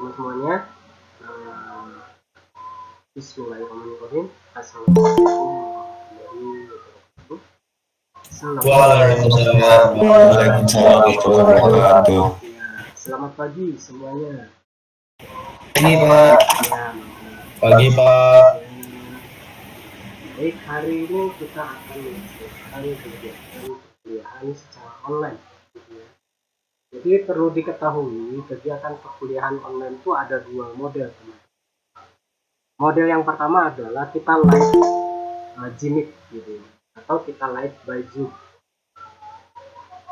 teman-teman semuanya. Bismillahirrahmanirrahim. Assalamualaikum warahmatullahi wabarakatuh. Waalaikumsalam warahmatullahi wabarakatuh. Selamat pagi semuanya. Pagi Pak. Pagi Pak. Baik, hari ini kita akan melanjutkan kegiatan perkuliahan secara online. Jadi perlu diketahui kegiatan perkuliahan online itu ada dua model, teman. Model yang pertama adalah kita live Jimit gitu, atau kita live by Zoom.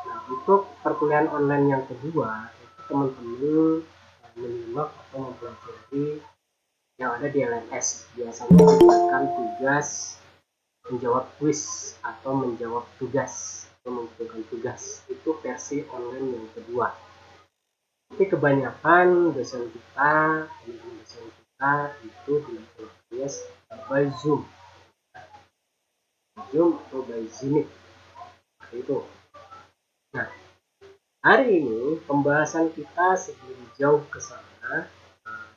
Nah, untuk perkuliahan online yang kedua, itu teman-teman menyimak atau mempelajari yang ada di LMS. Biasanya memberikan tugas, menjawab quiz atau menjawab tugas atau mengumpulkan tugas. Itu versi online yang kedua. Tapi kebanyakan dosen kita itu dilakukan by Zoom atau by Zimit itu. Nah, hari ini pembahasan kita sebelum jauh ke sana,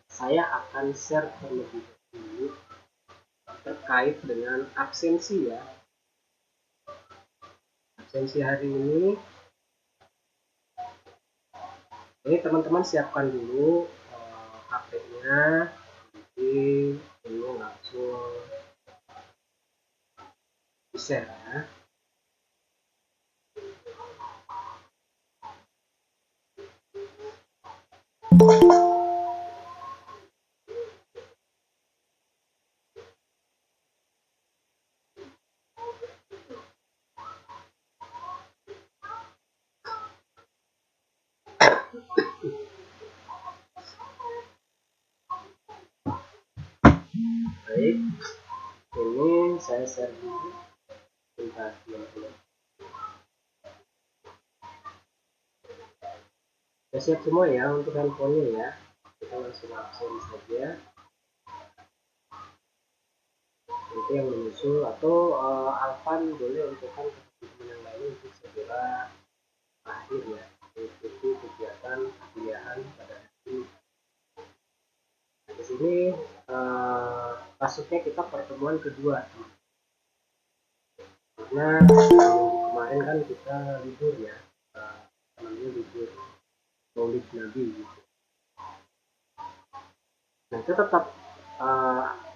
saya akan share terlebih dahulu terkait dengan absensi ya. Absensi hari ini. Ini teman-teman siapkan dulu HP-nya. Jadi ini langsung di-share ya. Baik, ini saya share dulu. Bentar, teman-teman. Sudah siap semua ya untuk handphonenya ya. Kita langsung absen saja. Nanti yang menyusul atau Alvan boleh untukkan ke teman yang lain untuk segera akhir ya, mengikuti kegiatan kuliahan pada hari ini. Nah, di sini masuknya kita pertemuan kedua, karena minggu kemarin kan kita libur ya, namanya libur Maulid Nabi gitu. Nah, itu tetap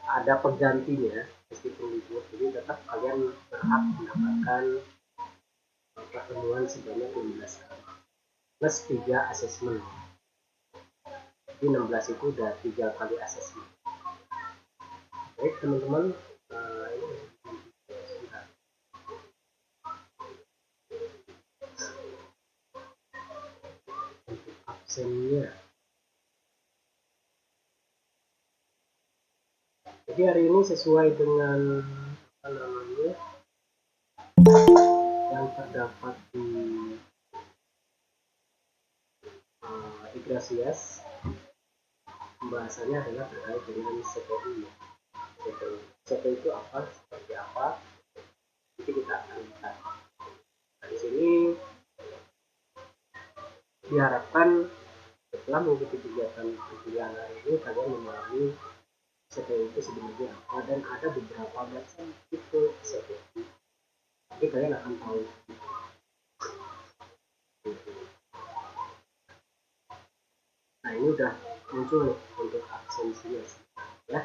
ada penggantinya meskipun libur, jadi tetap kalian berhak mendapatkan pertemuan sebanyak 15 kali plus 3 asesmen. Jadi 16 itu udah 3 kali asesmen. Baik teman-teman, ini sebentar. Untuk absennya. Jadi hari ini sesuai dengan apa namanya yang terdapat di Igrasias, pembahasannya adalah terkait dengan CPI. CPI itu apa, seperti apa, nanti kita akan lihat. Nah, di sini diharapkan setelah mengikuti kegiatan perkuliahan hari ini kalian memahami CPI itu sebenarnya apa, dan ada beberapa macam tipe CPI. Tapi kalian akan tahu. Nah, ini udah muncul nih untuk absensinya ya.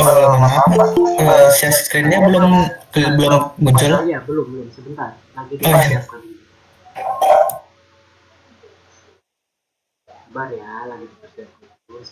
Maaf, share screen-nya belum muncul. Oh iya, belum sebentar. Lagi dipersiapkan. Sabar ya, lagi dipersiapkan terus.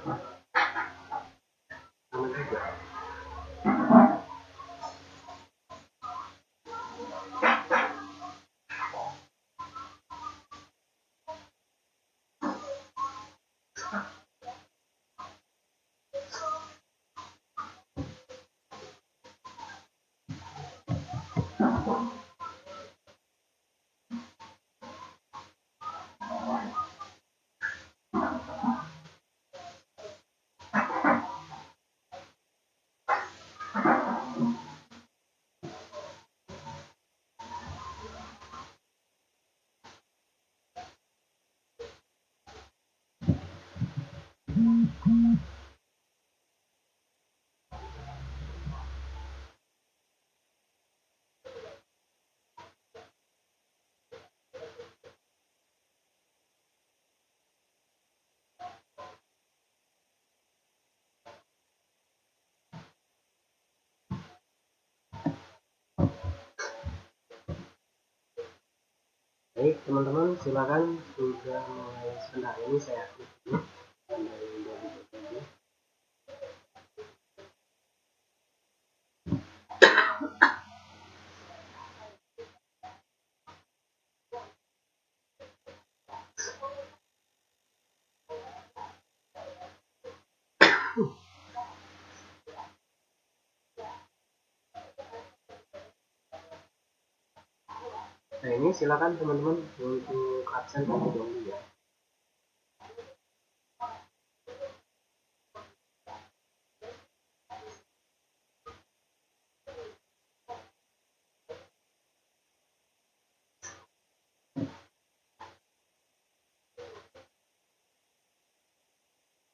sama juga. Baik teman-teman, silakan sudah mulai. Sebentar, ini saya klik dulu. Nah ini silakan teman-teman untuk absen terlebih dahulu ya.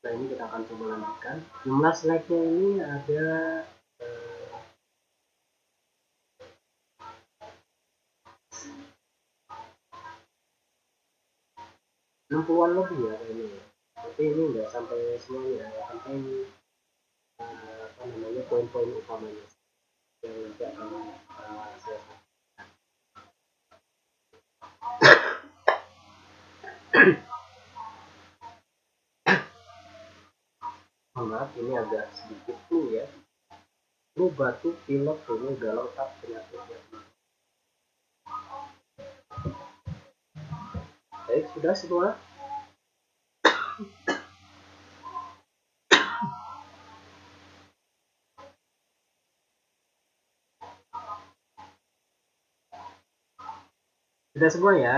Nah ini kita akan coba lanjutkan. Jumlah slide-nya ini ada 60-an lebih ya ini. Tapi ini enggak sampai semuanya, sampai apa namanya poin-poin utamanya yang nanti akan saya maaf ini agak sedikit tuh ya. Lu batuk, pilek, ini galau tak penyakitnya. Baik, sudah semua. Sudah semua ya?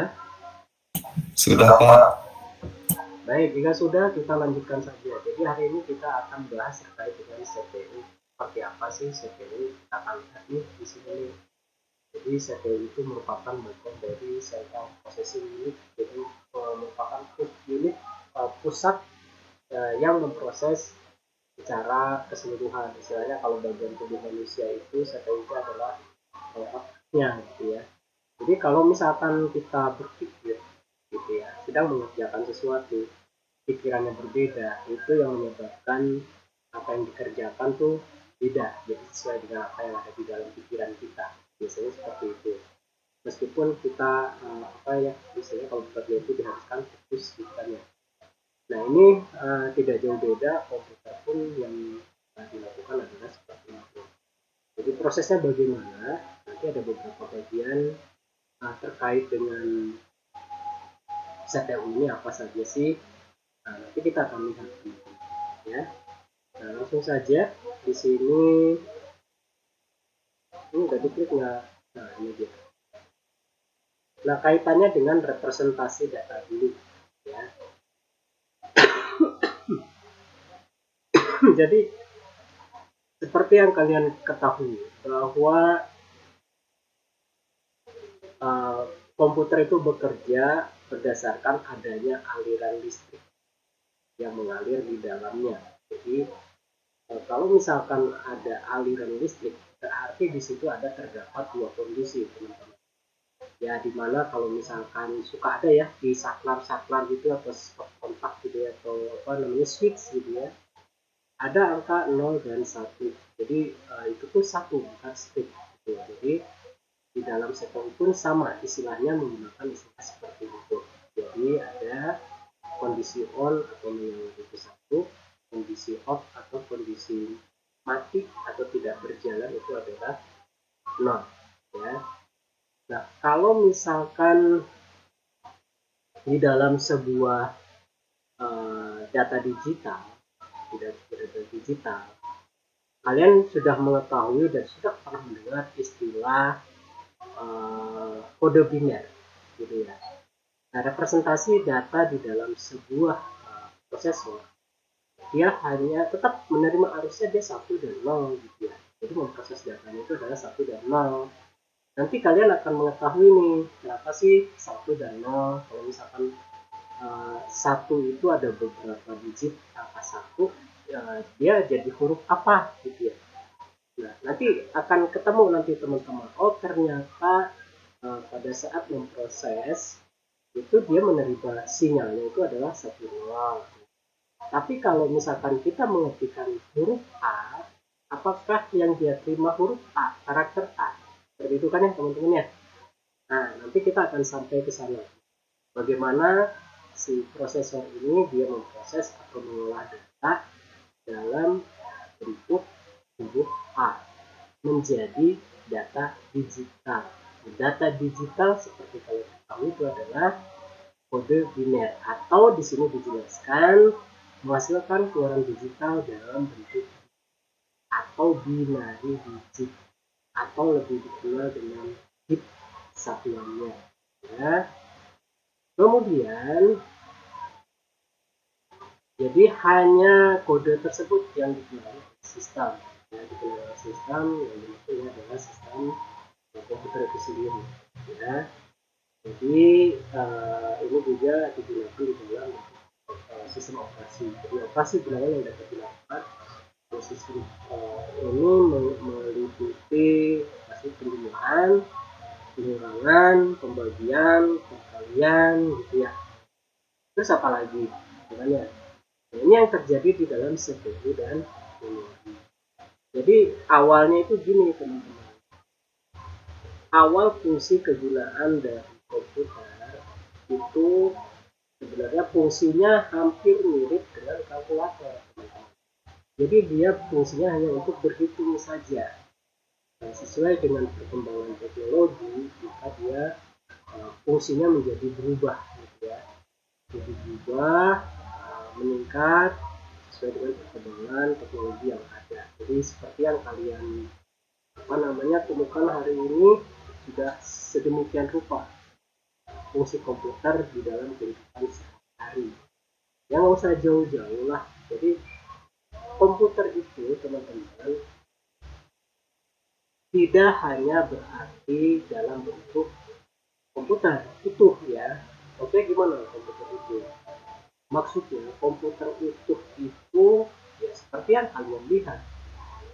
Sudah, Pak. Baik, jika sudah kita lanjutkan saja. Jadi hari ini kita akan bahas terkait dengan CPU. Seperti apa sih CPU? Kita akan lihat nih di sini. Jadi CPU itu merupakan bagian dari central processing unit. Jadi merupakan unit pusat yang memproses secara keseluruhan. Istilahnya kalau bagian tubuh manusia itu CPU itu adalah otaknya gitu ya. Jadi kalau misalkan kita berpikir gitu ya, sedang mengerjakan sesuatu, pikirannya berbeda, itu yang menyebabkan apa yang dikerjakan tuh tidak jadi sesuai dengan apa yang ada di dalam pikiran kita. Biasanya seperti itu. Meskipun kita apa ya, biasanya kalau bekerja itu diharuskan fokus pikirannya. Nah ini tidak jauh beda komputer pun yang dilakukan adalah seperti itu. Jadi prosesnya bagaimana? Nanti ada beberapa bagian terkait dengan CPU ini apa saja sih? Nah, nanti kita akan lihat ya. Nah, langsung saja di sini ini udah diklik nggak? Nah ini dia. Nah kaitannya dengan representasi data dulu ya. Jadi seperti yang kalian ketahui bahwa komputer itu bekerja berdasarkan adanya aliran listrik yang mengalir di dalamnya. Jadi kalau misalkan ada aliran listrik, berarti di situ ada terdapat dua kondisi, teman-teman. Ya, dimana kalau misalkan suka ada ya di saklar-saklar gitu atau stop kontak gitu ya, atau apa namanya switch gitu ya, ada angka 0 dan 1. Jadi itu tuh satu, bukan stick gitu. Jadi di dalam sektor pun sama, istilahnya menggunakan istilah seperti itu. Jadi ada kondisi on atau menyala itu satu, kondisi off atau kondisi mati atau tidak berjalan itu adalah 0 ya. Nah, kalau misalkan di dalam sebuah data digital, kalian sudah mengetahui dan sudah pernah mendengar istilah kode biner gitu ya. Nah, representasi data di dalam sebuah prosesor, dia hanya tetap menerima arusnya dia 1 dan 0 gitu ya. Jadi memproses datanya itu adalah 1 dan 0. Nanti kalian akan mengetahui nih, kenapa sih 1 dan 0. Kalau misalkan 1 itu ada beberapa digit angka 1, dia jadi huruf apa gitu ya. Nah, nanti akan ketemu nanti teman-teman, oh ternyata pada saat memproses itu dia menerima sinyalnya itu adalah 1 0. Tapi kalau misalkan kita mengetikkan huruf A, apakah yang dia terima huruf A, karakter A? Seperti itu kan ya teman-teman ya. Nah, nanti kita akan sampai ke sana. Bagaimana si prosesor ini dia memproses atau mengolah data dalam bentuk huruf A menjadi data digital. Data digital seperti kalian tahu itu adalah kode biner, atau di sini dijelaskan menghasilkan keluaran digital dalam bentuk atau binary digit, atau lebih dikenal dengan bit satuannya ya. Kemudian jadi hanya kode tersebut yang dikenal sistem ya, dikenal sistem yang dimaksudnya adalah sistem komputer itu sendiri ya. Jadi ini juga digunakan di dalam sistem operasi. Jadi operasi gunakan yang dapat dilakukan sistem ini meliputi operasi pembunuhan, pengurangan, pembagian, perkalian gitu ya. Terus apa lagi? Makanya ini yang terjadi di dalam CPU dan memori. Jadi awalnya itu gini teman-teman. Awal fungsi kegunaan dari komputer itu sebenarnya fungsinya hampir mirip dengan kalkulator, teman-teman. Jadi dia fungsinya hanya untuk berhitung saja. Nah, sesuai dengan perkembangan teknologi, maka dia fungsinya menjadi berubah, gitu ya. Jadi berubah, meningkat sesuai dengan perkembangan teknologi yang ada. Jadi seperti yang kalian temukan hari ini sudah sedemikian rupa fungsi komputer di dalam kehidupan sehari-hari. Yang nggak usah jauh-jauh lah. Jadi komputer itu teman-teman tidak hanya berarti dalam bentuk komputer utuh ya. Oke, gimana komputer itu? Maksudnya komputer utuh itu ya seperti yang kalian lihat.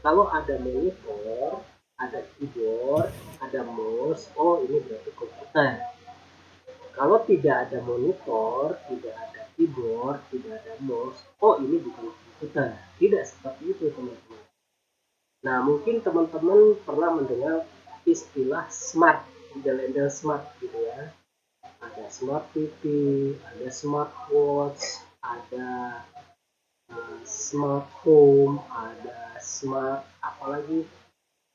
Kalau ada monitor, ada keyboard, ada mouse, oh ini berarti komputer. Kalau tidak ada monitor, tidak ada keyboard, tidak ada mouse, oh ini bukan komputer. Tidak seperti itu teman-teman. Nah, mungkin teman-teman pernah mendengar istilah smart, embel-embel smart gitu ya. Ada smart TV, ada smart watch, ada smart home, ada smart apalagi,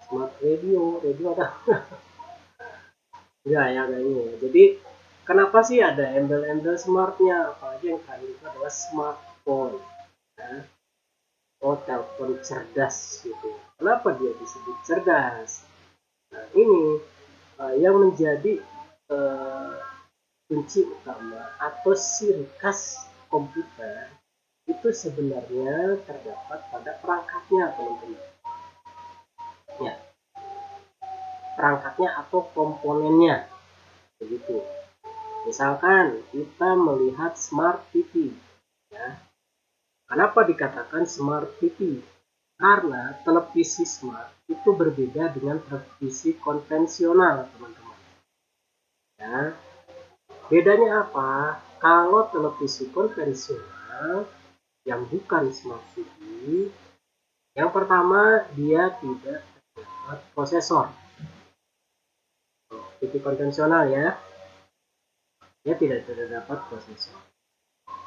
smart radio ada enggak ya kayaknya. Jadi kenapa sih ada embel-embel smartnya, apalagi yang terakhir itu adalah smartphone ya. Oh, telepon cerdas gitu. Kenapa dia disebut cerdas? Nah, ini yang menjadi kunci utama atau ciri khas komputer itu sebenarnya terdapat pada perangkatnya, teman-teman. Ya, perangkatnya atau komponennya begitu. Misalkan kita melihat smart TV ya. Kenapa dikatakan smart TV? Karena televisi smart itu berbeda dengan televisi konvensional, teman-teman. Ya. Bedanya apa? Kalau televisi konvensional yang bukan smart TV, yang pertama dia tidak terdapat prosesor. TV konvensional ya, dia tidak terdapat prosesor.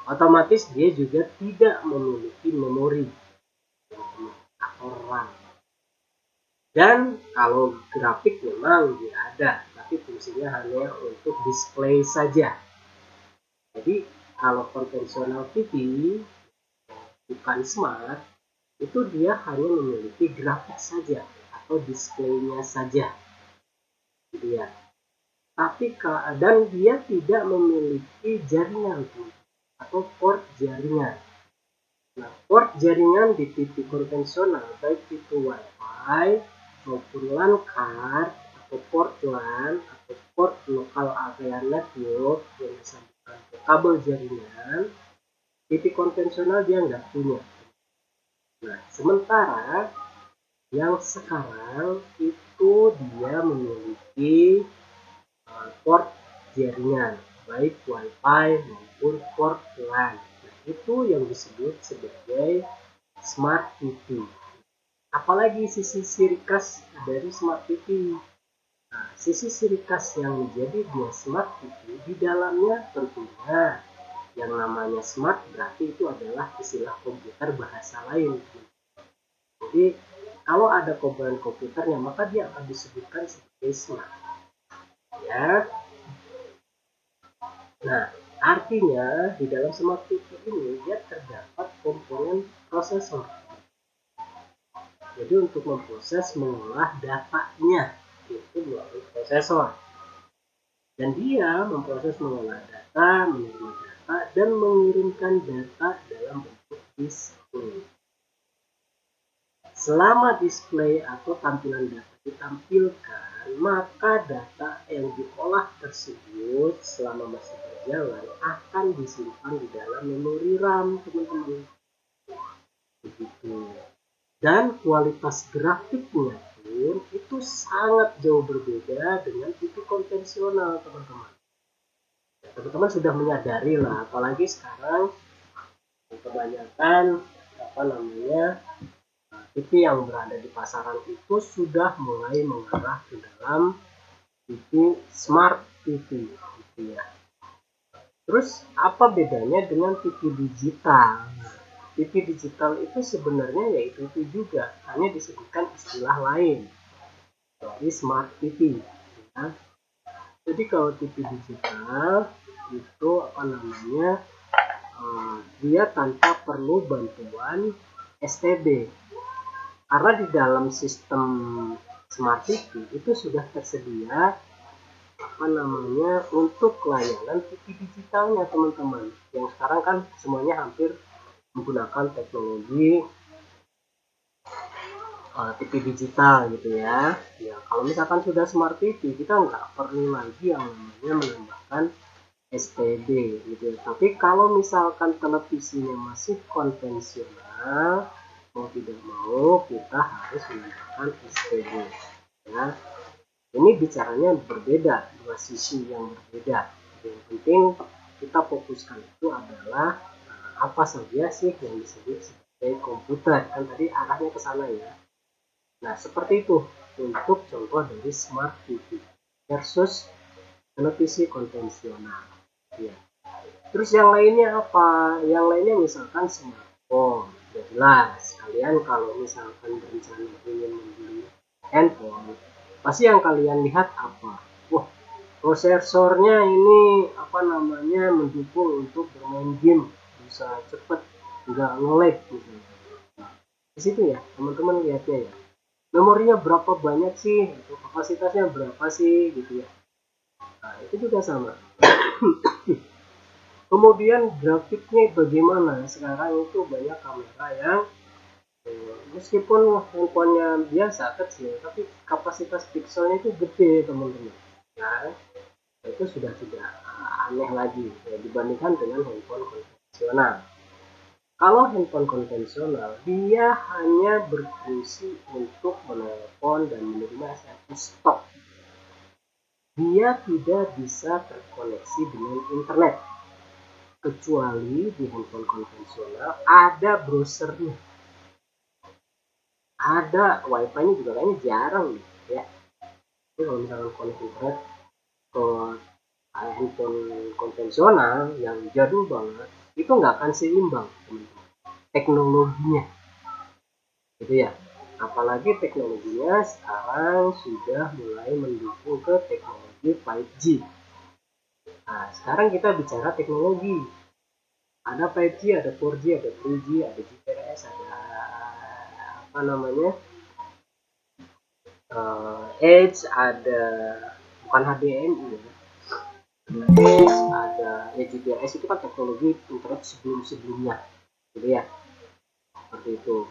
otomatis dia juga tidak memiliki memori atau RAM. Dan kalau grafik memang dia ada, tapi fungsinya hanya untuk display saja. Jadi kalau konvensional TV bukan smart, itu dia hanya memiliki grafik saja atau displaynya saja, gitu ya. Tapi dan dia tidak memiliki jaringan atau port jaringan. Nah, port jaringan di TV konvensional baik itu WiFi maupun LAN card atau port LAN atau port lokal area network yang disambungkan ke kabel jaringan, TV konvensional dia nggak punya. Nah, sementara yang sekarang itu dia memiliki port jaringan baik WiFi maupun port LAN. Nah, itu yang disebut sebagai smart TV. Apalagi sisi ciri khas dari smart TV. Nah, sisi ciri khas yang menjadi dia smart TV di dalamnya tentunya yang namanya smart berarti itu adalah istilah komputer bahasa lain. Jadi kalau ada komponen komputernya maka dia akan disebutkan sebagai smart. Ya. Nah, artinya di dalam smart TV ini dia terdapat komponen prosesor. Jadi untuk memproses mengolah datanya itu melalui prosesor. Dan dia memproses mengolah data, menerima data, dan mengirimkan data dalam bentuk display. Selama display atau tampilan data ditampilkan, maka data yang diolah tersebut selama masih berjalan akan disimpan di dalam memori RAM, teman-teman. Begitu. Dan kualitas grafiknya pun itu sangat jauh berbeda dengan TV konvensional, teman-teman. Ya, teman-teman sudah menyadari lah, apalagi sekarang kebanyakan TV yang berada di pasaran itu sudah mulai mengarah ke dalam TV smart TV, gitu ya. Terus apa bedanya dengan TV digital? TV digital itu sebenarnya yaitu itu juga, hanya disebutkan istilah lain dari smart TV. Ya. Jadi kalau TV digital itu dia tanpa perlu bantuan STB. Karena di dalam sistem smart TV itu sudah tersedia untuk layanan TV digitalnya, teman-teman. Yang sekarang kan semuanya hampir menggunakan teknologi TV digital gitu ya. Ya kalau misalkan sudah smart TV kita nggak perlu lagi yang namanya menambahkan STB gitu ya. Tapi kalau misalkan televisinya masih konvensional, mau tidak mau kita harus menambahkan STB ya. Ini bicaranya berbeda, dua sisi yang berbeda. Yang penting kita fokuskan itu adalah apa saja sih yang disebut sebagai komputer, kan tadi arahnya ke sana ya. Nah seperti itu untuk contoh dari smart TV versus televisi konvensional ya. Terus yang lainnya apa? Yang lainnya misalkan smartphone. Ya jelas kalian kalau misalkan berencana ingin membeli handphone, pasti yang kalian lihat apa? Wah, prosesornya ini mendukung untuk bermain game, bisa cepet, nggak nge-lag gitu. Nah, di situ ya teman-teman lihatnya ya, memorinya berapa banyak sih, atau kapasitasnya berapa sih gitu ya. Nah itu juga sama. Kemudian grafiknya bagaimana? Sekarang itu banyak kamera yang meskipun handphonenya biasa kecil, tapi kapasitas pixelnya itu gede, teman-teman. Ya, itu sudah tidak aneh lagi ya, dibandingkan dengan handphone konvensional. Kalau handphone konvensional dia hanya berfungsi untuk menelpon dan menerima SMS stop. Dia tidak bisa terkoneksi dengan internet kecuali di handphone konvensional ada browsernya, ada wifi-nya juga kayaknya jarang ya. Jadi kalau misalkan connect internet ke handphone konvensional yang jadul banget itu nggak akan seimbang teman-teman, teknologinya gitu ya. Apalagi teknologinya sekarang sudah mulai mendukung ke teknologi 5G. Nah, sekarang kita bicara teknologi. Ada 5G, ada 4G, ada 3G, ada GPRS, ada apa namanya, Edge, ada bukan HDMI ya, ada Edge, ada ya GPRS itu kan teknologi internet sebelum-sebelumnya, gitu ya, seperti itu.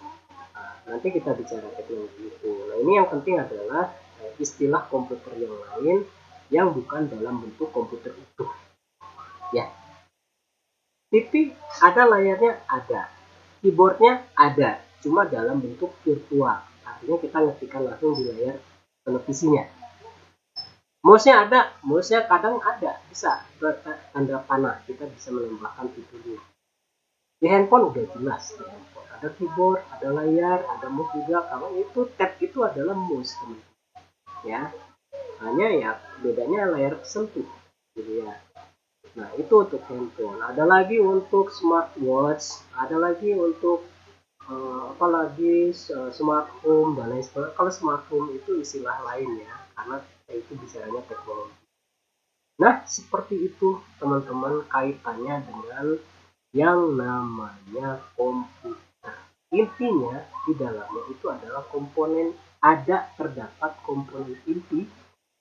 Nah, nanti kita bicara teknologi itu. Nah, ini yang penting adalah istilah komputer yang lain yang bukan dalam bentuk komputer utuh, ya. TV ada, layarnya ada, keyboardnya ada, cuma dalam bentuk virtual. Artinya kita ngetikkan langsung di layar televisinya. Mouse-nya ada, mouse-nya kadang ada, bisa tanda panah, kita bisa menambahkan fiturnya. Di handphone udah jelas, di handphone ada keyboard, ada layar, ada mouse juga. Kalau itu tab itu adalah mouse, teman-teman. Ya, hanya ya bedanya layar sentuh, gitu ya. Nah, itu untuk handphone. Ada lagi untuk smartwatch, ada lagi untuk apalagi smart home dan lain sebagainya. Kalau smart home itu istilah lain ya, karena itu bicaranya teknologi. Nah, seperti itu teman-teman kaitannya dengan yang namanya komputer. Intinya di dalamnya itu adalah komponen, ada terdapat komponen inti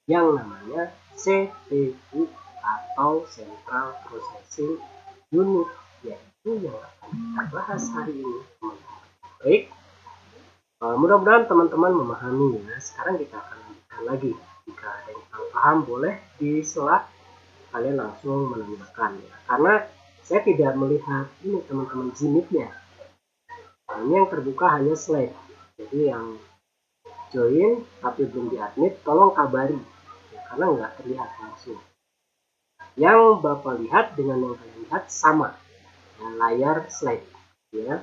yang namanya CPU atau Central Processing Unit, yaitu yang akan kita bahas hari ini, teman-teman. Baik, mudah-mudahan teman-teman memahami ya. Sekarang kita akan lanjutkan lagi. Jika ada yang kurang paham boleh di slide kalian langsung menanyakan ya. Karena saya tidak melihat ini teman-teman Gmeet-nya. Nah, ini yang terbuka hanya slide. Jadi yang join tapi belum diadmit tolong kabari ya, karena nggak terlihat langsung. Yang Bapak lihat dengan yang kalian lihat sama ya, layar slide ya.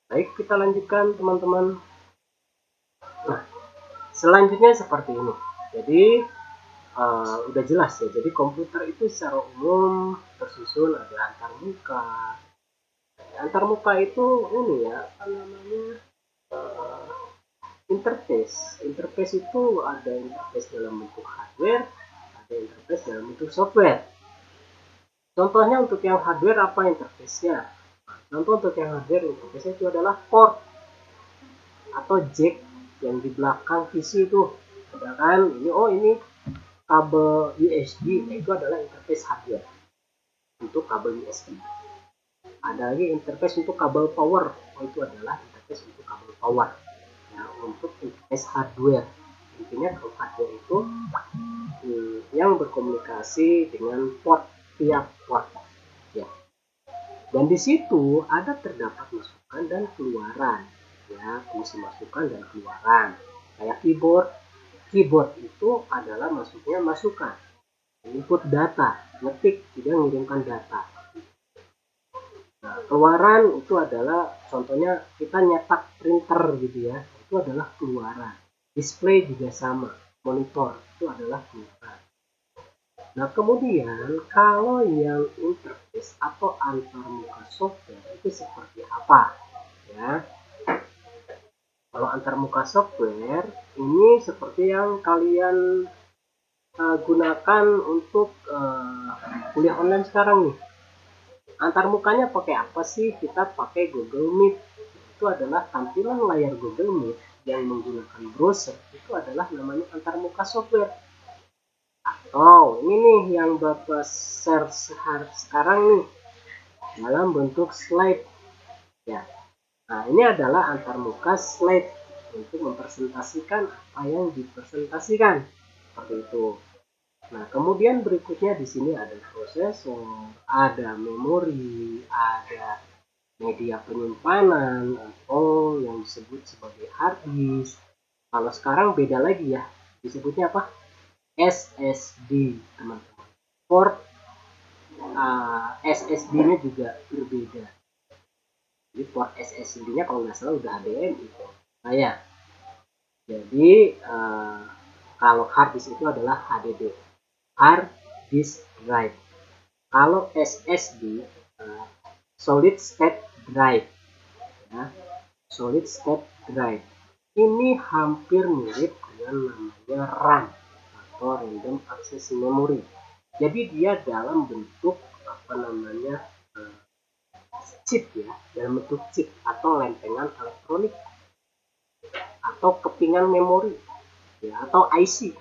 Baik, kita lanjutkan teman-teman. Nah, selanjutnya seperti ini. Jadi udah jelas ya. Jadi komputer itu secara umum tersusun ada antarmuka. Antarmuka itu ini ya, apa namanya, interface. Interface itu ada interface dalam bentuk hardware, ada interface dalam bentuk software. Contohnya untuk yang hardware apa interface-nya? Contoh untuk yang hardware interface-nya itu adalah port atau jack yang di belakang PC itu. Ada kan? Ini kabel USB, nah itu adalah interface hardware untuk kabel USB. Ada lagi interface untuk kabel power, itu adalah interface untuk kabel power. Nah, untuk interface hardware, intinya kalau hardware itu yang berkomunikasi dengan port, tiap port ya. Dan di situ ada terdapat masukan dan keluaran ya, fungsi masukan dan keluaran. Kayak keyboard itu adalah masuknya masukan, input data, ngetik, tidak mengirimkan data. Nah, keluaran itu adalah contohnya kita nyetak printer gitu ya, itu adalah keluaran. Display juga sama, monitor itu adalah keluaran. Nah, kemudian kalau yang interface atau antarmuka software itu seperti apa ya? Kalau antarmuka software ini seperti yang kalian gunakan untuk kuliah online sekarang nih. Antarmukanya pakai apa sih? Kita pakai Google Meet. Itu adalah tampilan layar Google Meet yang menggunakan browser. Itu adalah namanya antarmuka software. Atau ini nih yang Bapak share sekarang nih dalam bentuk slide ya. Nah, ini adalah antarmuka slide untuk mempresentasikan apa yang dipresentasikan, seperti itu. Nah, kemudian berikutnya di sini ada prosesor, ada memori, ada media penyimpanan atau yang disebut sebagai hard disk. Kalau sekarang beda lagi ya, disebutnya apa? SSD, teman-teman. Port SSD-nya juga berbeda. Jadi port SSD-nya kalau nggak salah udah HDMI. Nah ya, jadi kalau hard disk itu adalah HDD, hard disk drive. Kalau SSD solid state drive. Ya, solid state drive ini hampir mirip dengan namanya RAM atau random access memory. Jadi dia dalam bentuk chip ya, dalam bentuk chip atau lempengan elektronik atau kepingan memori ya, atau IC.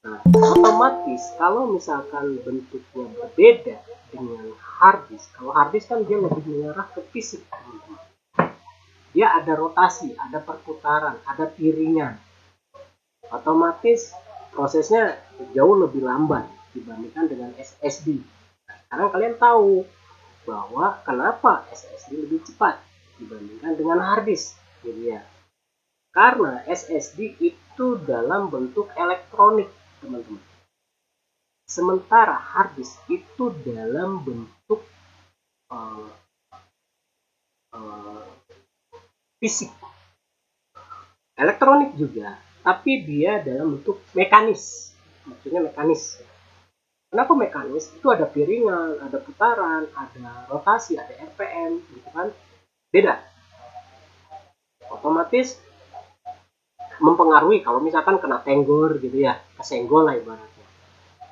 Nah, otomatis kalau misalkan bentuknya berbeda dengan hard disk, kalau hard disk kan dia lebih mengarah ke fisik, teman-teman. Dia ada rotasi, ada perputaran, ada piringan. Otomatis prosesnya jauh lebih lambat dibandingkan dengan SSD. Nah, sekarang kalian tahu bahwa kenapa SSD lebih cepat dibandingkan dengan hard disk, gitu ya. Karena SSD itu dalam bentuk elektronik, teman-teman. Sementara hard disk itu dalam bentuk uh, uh, fisik, elektronik juga, tapi dia dalam bentuk mekanis. Maksudnya mekanis. Kenapa mekanis? Itu ada piringan, ada putaran, ada rotasi, ada RPM, gitu kan? Beda. Otomatis mempengaruhi kalau misalkan kena tenggor gitu ya, kesenggol lah ibaratnya.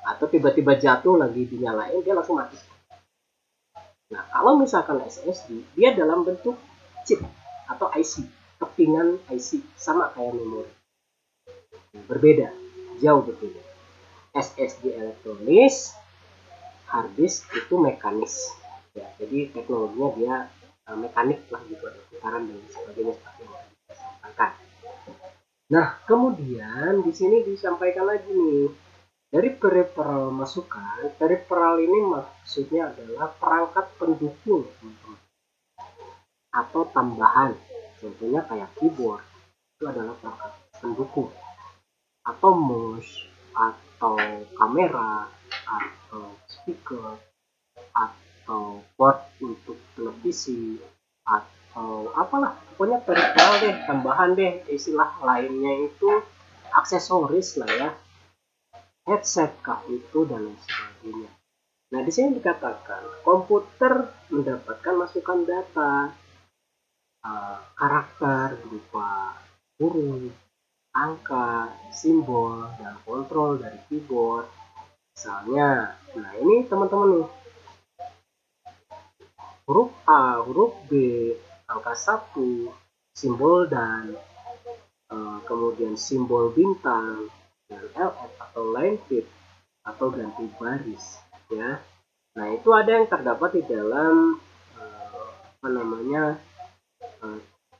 Atau tiba-tiba jatuh lagi dinyalain, dia langsung mati. Nah, kalau misalkan SSD, dia dalam bentuk chip atau IC, kepingan IC, sama kayak memori. Berbeda, jauh berbeda. SSD elektronis, hard disk itu mekanis. Ya, jadi teknologinya dia mekanik lah gitu, ada putaran dan sebagainya seperti yang kita sampaikan. Nah, kemudian di sini disampaikan lagi nih, dari peripheral masukan. Peripheral ini maksudnya adalah perangkat pendukung atau tambahan. Contohnya kayak keyboard, itu adalah perangkat pendukung. Atau mouse, atau kamera, atau speaker, atau port untuk televisi, atau apalah. Pokoknya peripheral deh, tambahan deh, istilah lainnya itu aksesoris lah ya. Headset kah itu dan lain sebagainya. Nah, di sini dikatakan komputer mendapatkan masukan data, karakter berupa huruf, angka, simbol, dan kontrol dari keyboard. Misalnya, nah ini teman-teman nih, huruf A, huruf B, angka 1, simbol dan kemudian simbol bintang, dan LF atau line fit atau ganti baris ya. Nah, itu ada yang terdapat di dalam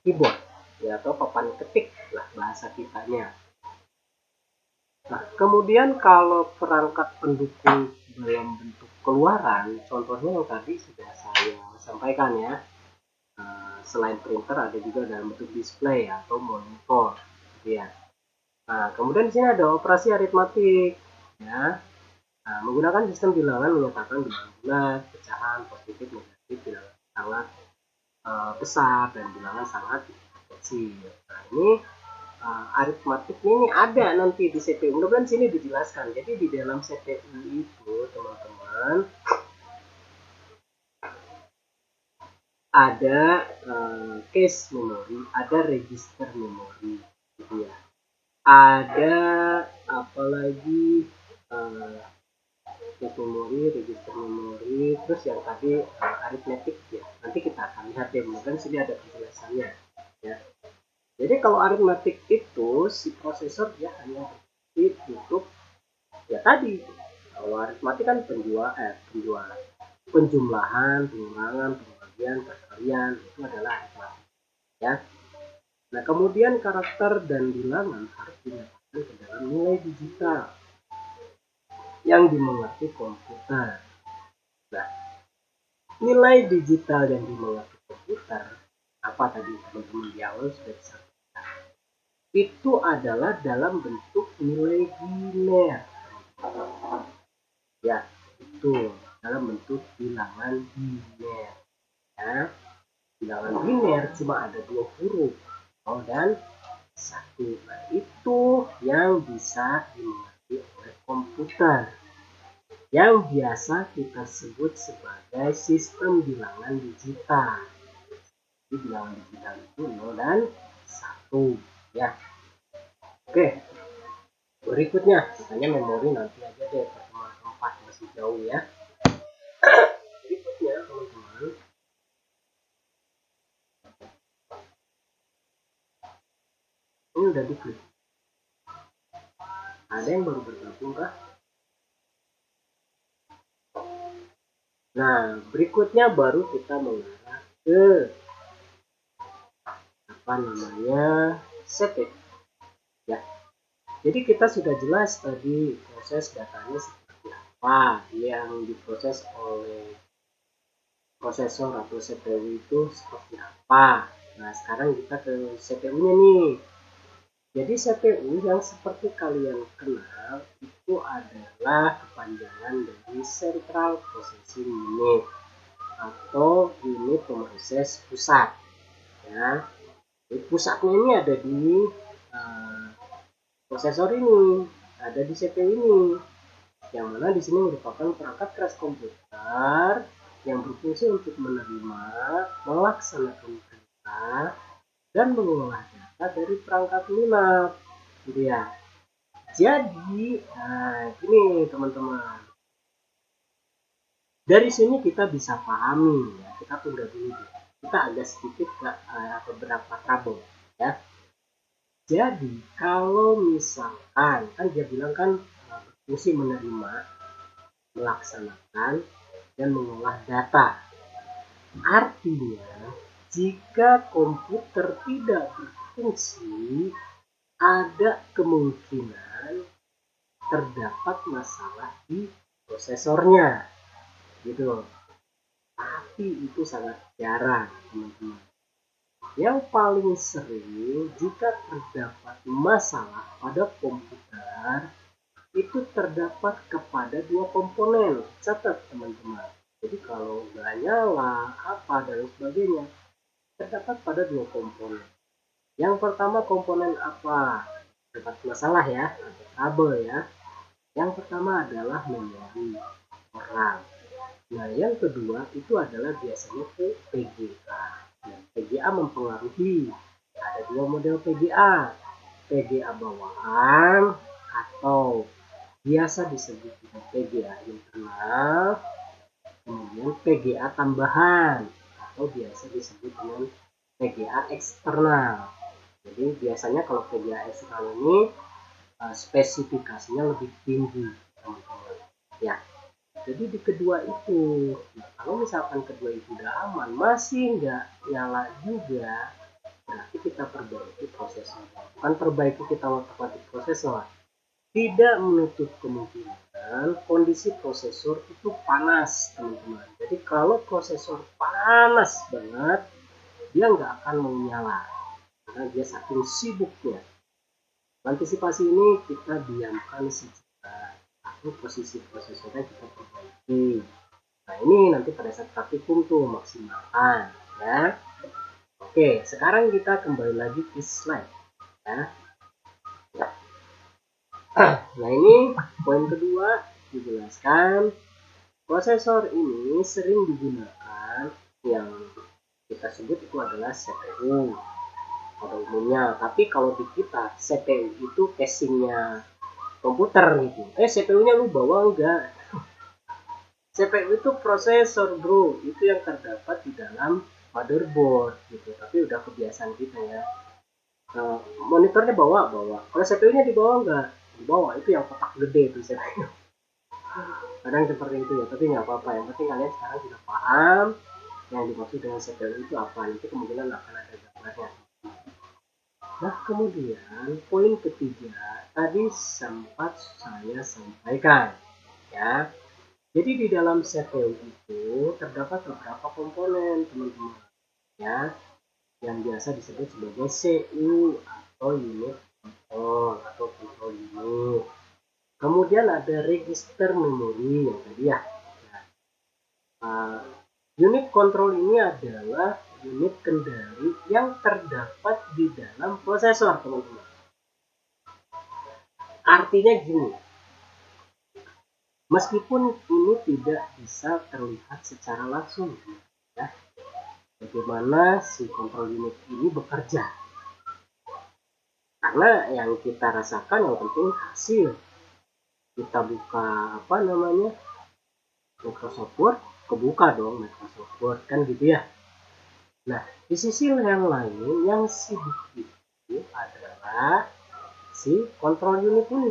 keyboard ya, atau papan ketik lah bahasa kitanya. Nah, kemudian kalau perangkat pendukung dalam bentuk keluaran, contohnya yang tadi sudah saya sampaikan ya. Selain printer ada juga dalam bentuk display atau monitor, gitu ya. Nah, kemudian di sini ada operasi aritmatik ya. Nah, menggunakan sistem bilangan menyatakan bilangan bulat, pecahan, positif, negatif, bilangan sangat besar dan bilangan sangat kecil. Nah, ini aritmatik ini ada nanti di CPU. Mudah-mudahan sini dijelaskan. Jadi di dalam CPU itu, teman-teman, ada cache memori, ada register memori, gitu ya. Ada apalagi cache memori, register memori, terus yang tadi aritmetik ya. Nanti kita akan lihat ya, mudah-mudahan sini ada penjelasannya ya. Jadi kalau aritmetik itu si prosesor dia hanya berfungsi untuk ya tadi, kalau aritmatik kan penjumlahan, pengurangan, pembagian, perkalian, itu adalah aritmatik ya. Nah, kemudian karakter dan bilangan harus dinyatakan ke dalam nilai digital yang dimengerti komputer. Nah, nilai digital yang dimengerti komputer apa tadi teman-teman di awal sudah disampaikan, itu adalah dalam bentuk nilai biner ya, itu dalam bentuk bilangan biner ya. Bilangan biner cuma ada 2 huruf, 0 dan 1. Nah, itu yang bisa dimengerti oleh komputer. yang biasa kita sebut sebagai sistem bilangan digital. Jadi bilangan digital itu 0 dan 1 ya. Oke, berikutnya katanya memori nanti aja deh, pertemuan keempat masih jauh ya. Berikutnya teman-teman, ini udah diklik. Ada yang baru bergabung kah? Nah, berikutnya baru kita mengarah ke apa namanya setting ya. Jadi kita sudah jelas tadi proses datanya seperti apa yang diproses oleh prosesor atau CPU itu seperti apa. Nah, sekarang kita ke CPU-nya nih. Jadi CPU yang seperti kalian kenal itu adalah kepanjangan dari Central Processing Unit atau unit pemroses pusat ya. Jadi pusatnya ini ada di prosesor ini, ada di CPU ini, yang mana di sini merupakan perangkat keras komputer yang berfungsi untuk menerima, melaksanakan perintah, dan mengolah data dari perangkat lunak, gitu ya. Jadi, nah, gini teman-teman, dari sini kita bisa pahami ya, kita tunda dulu, kita agak sedikit beberapa trouble ya. Jadi kalau misalkan kan dia bilang kan berfungsi menerima, melaksanakan, dan mengolah data. Artinya jika komputer tidak berfungsi, ada kemungkinan terdapat masalah di prosesornya gitu. Tapi itu sangat jarang teman-teman. Yang paling sering jika terdapat masalah pada komputer itu terdapat kepada dua komponen. Catat teman-teman. Jadi kalau nggak nyala apa dan sebagainya terdapat pada dua komponen. Yang pertama komponen apa? Terdapat masalah ya, ada kabel ya. Yang pertama adalah memori RAM. Nah, yang kedua itu adalah biasanya ke PGA. Nah, PGA mempengaruhi. Ada dua model PGA. PGA bawaan atau biasa disebut dengan PGA internal, kemudian PGA tambahan atau biasa disebut dengan PGA eksternal. Jadi biasanya kalau PGA eksternal ini spesifikasinya lebih tinggi teman-teman ya. Jadi di kedua itu, nah, kalau misalkan kedua itu udah aman masih nggak nyala juga, berarti kita perbaiki prosesor. Bukan perbaiki kita otak-atik prosesor, tidak menutup kemungkinan kondisi prosesor itu panas teman-teman. Jadi kalau prosesor panas banget, dia nggak akan menyala karena dia saking sibuknya. Antisipasi ini kita diamkan sejenak atau posisi prosesornya kita perbaiki. Nah ini nanti pada saat praktikum tuh maksimalkan ya. Oke, sekarang kita kembali lagi ke slide ya. Nah ini poin kedua dijelaskan prosesor ini sering digunakan yang kita sebut itu adalah CPU pada umumnya. Tapi kalau di kita CPU itu casingnya komputer gitu. CPU-nya lu bawa enggak? CPU itu prosesor bro, itu yang terdapat di dalam motherboard gitu. Tapi udah kebiasaan kita ya. Monitornya bawa. Kalau CPU-nya dibawa enggak? Dibawa, itu yang kotak gede itu CPU. Kadang seperti itu ya, tapi nggak apa-apa. Yang penting kalian sekarang sudah paham yang dimaksud dengan CPU itu apa. Nanti kemungkinan akan ada gambarnya. Nah kemudian poin ketiga tadi sempat saya sampaikan ya. Jadi di dalam CPU itu terdapat beberapa komponen teman-teman ya, yang biasa disebut sebagai CU atau unit control atau control unit. Kemudian ada register memori yang tadi ya. Nah, unit control ini adalah unit kendali yang terdapat di dalam prosesor teman-teman. Artinya gini, Meskipun ini tidak bisa terlihat secara langsung, ya, bagaimana si control unit ini bekerja. Karena yang kita rasakan yang penting hasil. Kita buka Microsoft Word, kebuka dong Microsoft Word, kan gitu ya. Nah, di sisi yang lain yang sibuk itu adalah si control unit ini.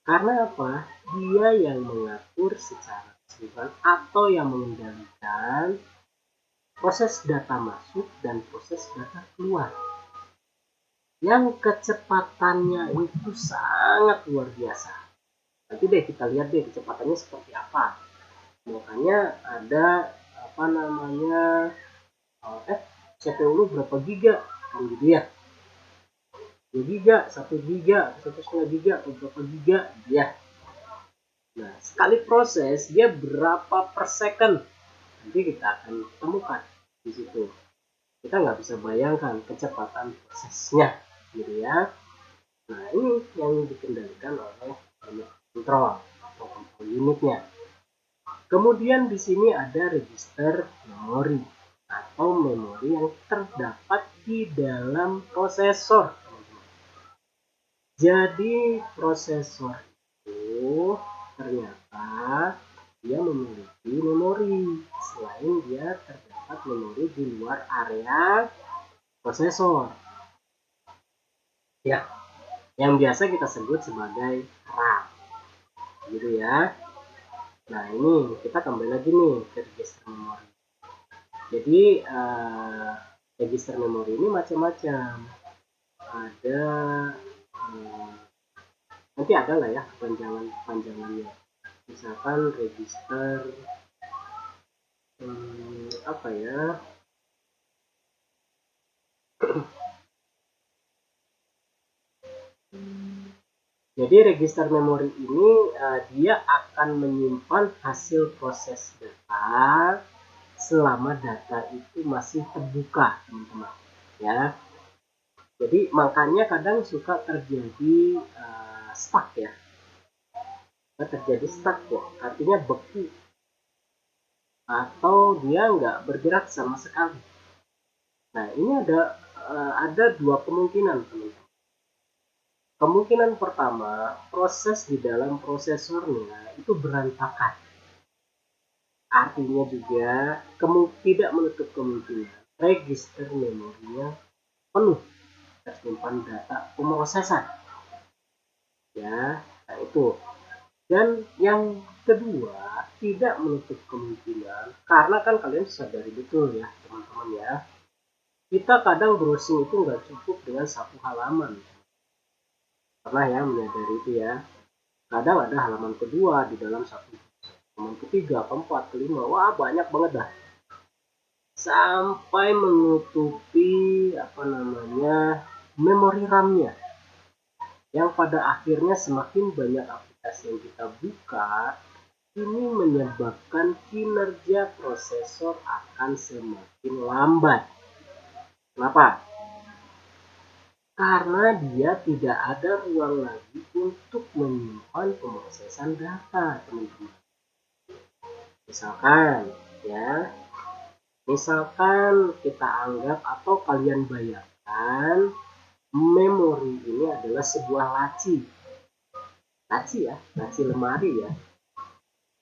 Karena apa? Dia yang mengatur secara keseluruhan atau yang mengendalikan proses data masuk dan proses data keluar. Yang kecepatannya itu sangat luar biasa. Nanti deh kita lihat deh kecepatannya seperti apa. Makanya ada CPU lu berapa giga kan gitu ya, 2 giga, 1 giga, 1,5 giga, atau berapa giga gitu ya. Nah, sekali proses dia berapa per second, nanti kita akan temukan di situ. Kita nggak bisa bayangkan kecepatan prosesnya gitu ya. Nah, ini yang dikendalikan oleh remote control atau control unitnya. Kemudian di sini ada register memori atau memori yang terdapat di dalam prosesor. Jadi prosesor itu ternyata dia memiliki memori. Selain dia terdapat memori di luar area prosesor. Ya, yang biasa kita sebut sebagai RAM. Gitu ya. Nah, ini kita kembali lagi nih ke register memori. Jadi register memori ini macam-macam. Ada nanti ada lah ya panjangannya. Misalkan register apa ya? Jadi register memori ini dia akan menyimpan hasil proses data selama data itu masih terbuka, teman-teman. Ya. Jadi makanya kadang suka terjadi stuck ya. Terjadi stuck ya, artinya beku atau dia nggak bergerak sama sekali. Nah, ini ada dua kemungkinan, teman-teman. Kemungkinan pertama, proses di dalam prosesornya itu berantakan. Artinya juga tidak menutup kemungkinan register memorinya penuh tersimpan data pemrosesan. Ya, nah itu. Dan yang kedua, tidak menutup kemungkinan, karena kan kalian sadari betul ya, teman-teman ya. Kita kadang browsing itu nggak cukup dengan satu halaman. Pernah ya menyadari itu ya. Kadang ada halaman kedua di dalam satu, halaman ketiga, keempat, kelima, wah banyak banget dah. Sampai menutupi memori RAM-nya. Yang pada akhirnya semakin banyak aplikasi yang kita buka, ini menyebabkan kinerja prosesor akan semakin lambat. Kenapa? Karena dia tidak ada ruang lagi untuk menyimpan pemrosesan data, teman-teman. Misalkan kita anggap atau kalian bayangkan memori ini adalah sebuah laci ya, laci lemari ya.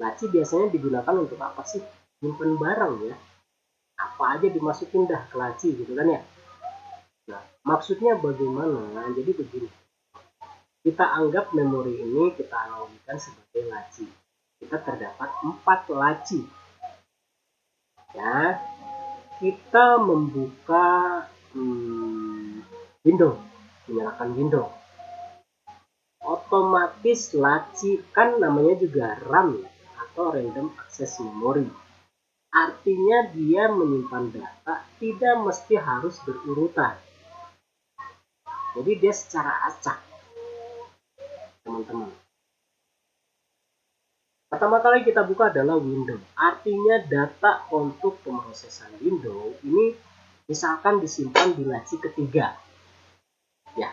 Laci biasanya digunakan untuk apa sih? Simpen barang ya. Apa aja dimasukin dah ke laci gitu kan ya. Nah, maksudnya bagaimana? Jadi begini. Kita anggap memori ini kita analogikan sebagai laci. Kita terdapat 4 laci. Ya, kita membuka window, menyalakan window. Otomatis laci kan namanya juga RAM atau random access memory. Artinya dia menyimpan data tidak mesti harus berurutan. Jadi dia secara acak, teman-teman. Pertama kali kita buka adalah window. Artinya data untuk pemrosesan window ini misalkan disimpan di laci ketiga. Ya.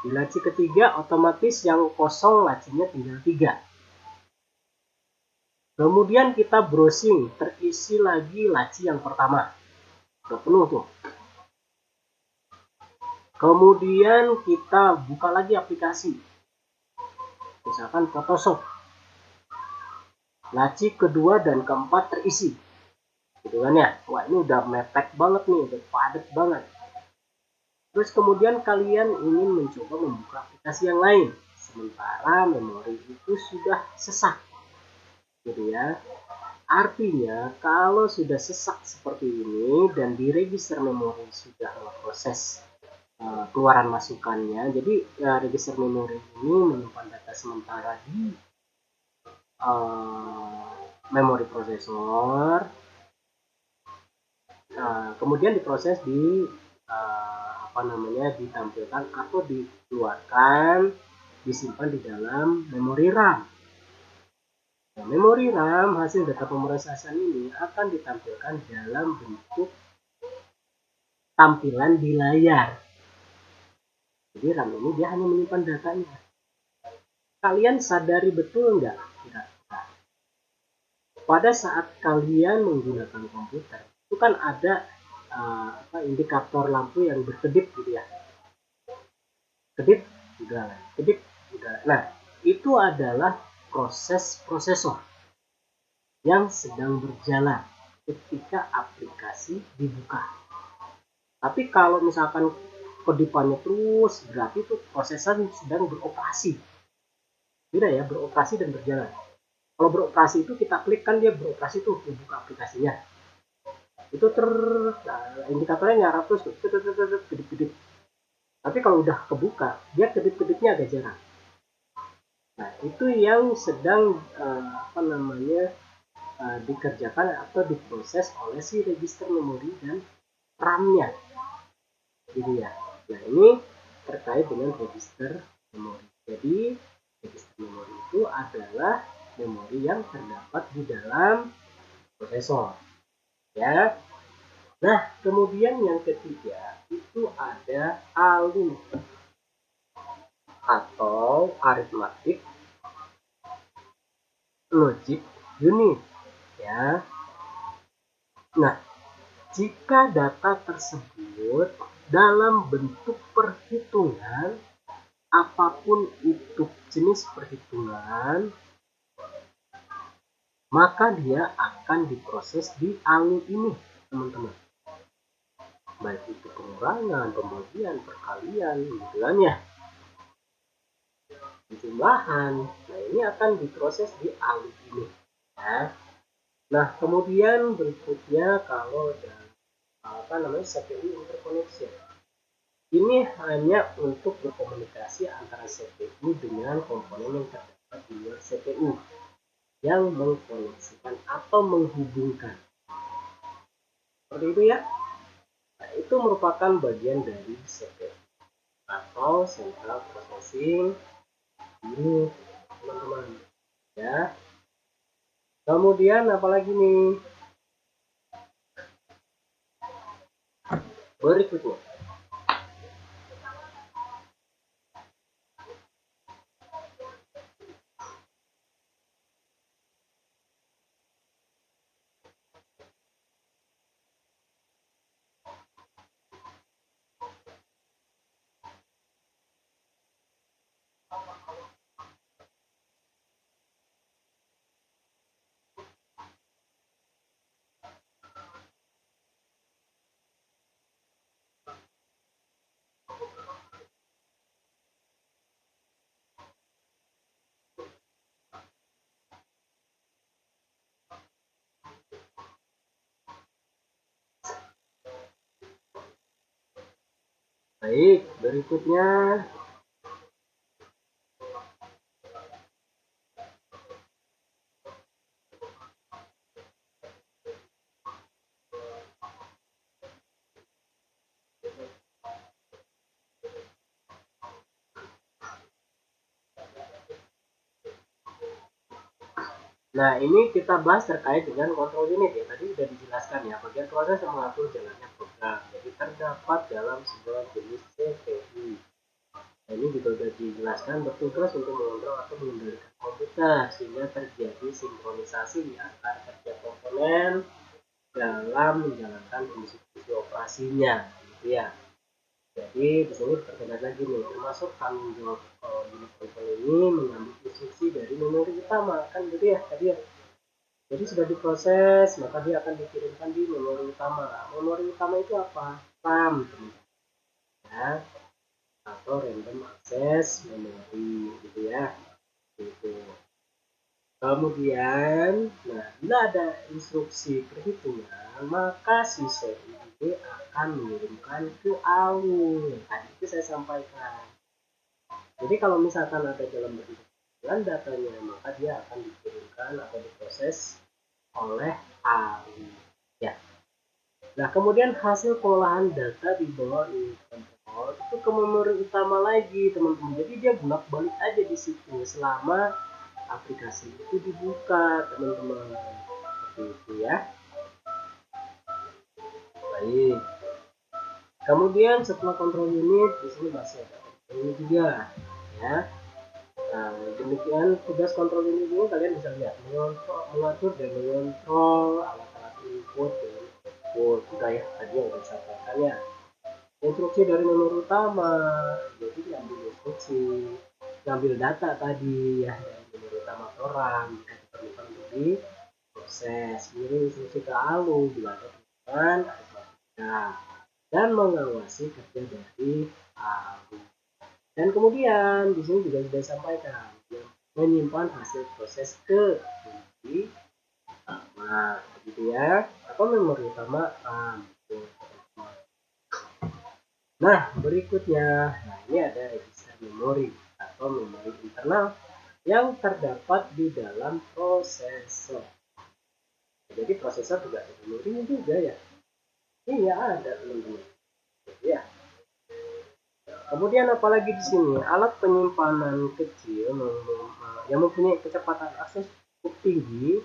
Di laci ketiga otomatis yang kosong lacinya tinggal 3. Kemudian kita browsing, terisi lagi laci yang pertama. Udah penuh tuh. Kemudian kita buka lagi aplikasi. Misalkan Photoshop. Laci kedua dan keempat terisi. Gitu kan ya. Wah, ini udah mepet banget nih, udah padat banget. Terus kemudian kalian ingin mencoba membuka aplikasi yang lain. Sementara memori itu sudah sesak. Gitu ya. Artinya kalau sudah sesak seperti ini dan di register memori sudah memproses keluaran masukannya, jadi register memori ini menyimpan data sementara di memori prosesor, kemudian diproses di ditampilkan atau dikeluarkan, disimpan di dalam memori RAM. Nah, memori RAM hasil data pemrosesan ini akan ditampilkan dalam bentuk tampilan di layar. Jadi RAM ini dia hanya menyimpan datanya. Kalian sadari betul nggak kira-kira? Pada saat kalian menggunakan komputer, itu kan ada indikator lampu yang berkedip gitu ya. Kedip, udah. Kedip, udah. Nah, itu adalah proses prosesor yang sedang berjalan ketika aplikasi dibuka. Tapi kalau misalkan kedipannya terus, berarti itu prosesor sedang beroperasi. Beda ya, beroperasi dan berjalan. Kalau beroperasi itu kita klik kan dia beroperasi tuh, buka aplikasinya. Itu indikatornya nyarap terus tuh, kedip-kedip. Tapi kalau udah kebuka, dia kedip-kedipnya agak jarang. Nah, itu yang sedang dikerjakan atau diproses oleh si register memori dan RAM-nya. Jadi ya. Nah, ini terkait dengan register memori. Jadi, register memori itu adalah memori yang terdapat di dalam prosesor. Ya. Nah, kemudian yang ketiga itu ada ALU atau Arithmetic Logic Unit. Ya. Nah, jika data tersebut dalam bentuk perhitungan, apapun itu jenis perhitungan, maka dia akan diproses di ALU ini, teman-teman. Baik itu pengurangan, pembagian, perkalian, gitu kan ya. Jumlahan, nah ini akan diproses di ALU ini. Ya. Nah, kemudian berikutnya kalau CPU interconnection. Ini hanya untuk berkomunikasi antara CPU dengan komponen yang terdapat di luar CPU yang mengkoneksikan atau menghubungkan. Seperti itu ya. Nah, itu merupakan bagian dari CPU atau Central Processing Unit, teman-teman. Ya. Kemudian apalagi nih? Berikutnya. Baik, berikutnya nah, ini kita bahas terkait dengan kontrol unit ya. Tadi sudah dijelaskan ya, bagian proses yang mengatur jalannya program. Jadi terdapat dalam sebuah jenis CPU. Nah, ini juga sudah dijelaskan bertugas untuk mengontrol atau mengendalikan komputer sehingga terjadi sinkronisasi di antara kerja komponen dalam menjalankan fungsi-fungsi operasinya, gitu ya. Jadi di sini terkait lagi nih, termasuk tanggung jawab unit kontrol ini mengambil instruksi dari memori utama, kan gitu ya tadi ya. Jadi sudah diproses, maka dia akan dikirimkan di memori utama. Memori utama itu apa? RAM, ya, atau random access memory, gitu ya. Gitu. Kemudian, nah bila ada instruksi perhitungan, maka si sel ini akan mengirimkan ke ALU. Tadi itu saya sampaikan. Jadi kalau misalkan ada dalam bentuk dengan datanya, maka dia akan dikirimkan atau diproses oleh ALU. Ya. Nah, kemudian hasil pengolahan data di bawah unit kontrol itu ke memori utama lagi, teman-teman. Jadi dia bolak-balik aja di situ selama aplikasi itu dibuka, teman-teman. Seperti itu ya. Baik. Kemudian setelah kontrol unit, di sini masih ada ini juga, ya. Nah, demikian tugas kontrol unit ini kalian bisa lihat mengatur dan mengontrol alat-alat input dan output. Udah ya, tadi yang saya sampaikan ya. Instruksi dari memori utama, jadi diambil instruksi, ngambil data tadi ya dari memori utama orang, jika diperlukan untuk diproses, mengirim instruksi ke ALU bila ada kebutuhan aritmatika, dan mengawasi kerja dari ALU. Dan kemudian di sini juga sudah disampaikan menyimpan hasil proses ke memori utama, gitu ya, atau memori utama RAM. Nah, berikutnya, ini ada register memori atau memori internal yang terdapat di dalam prosesor. Jadi prosesor juga ada memorinya juga ya. Iya ada teman-teman. Ya. Kemudian apalagi di sini alat penyimpanan kecil yang mempunyai kecepatan akses cukup tinggi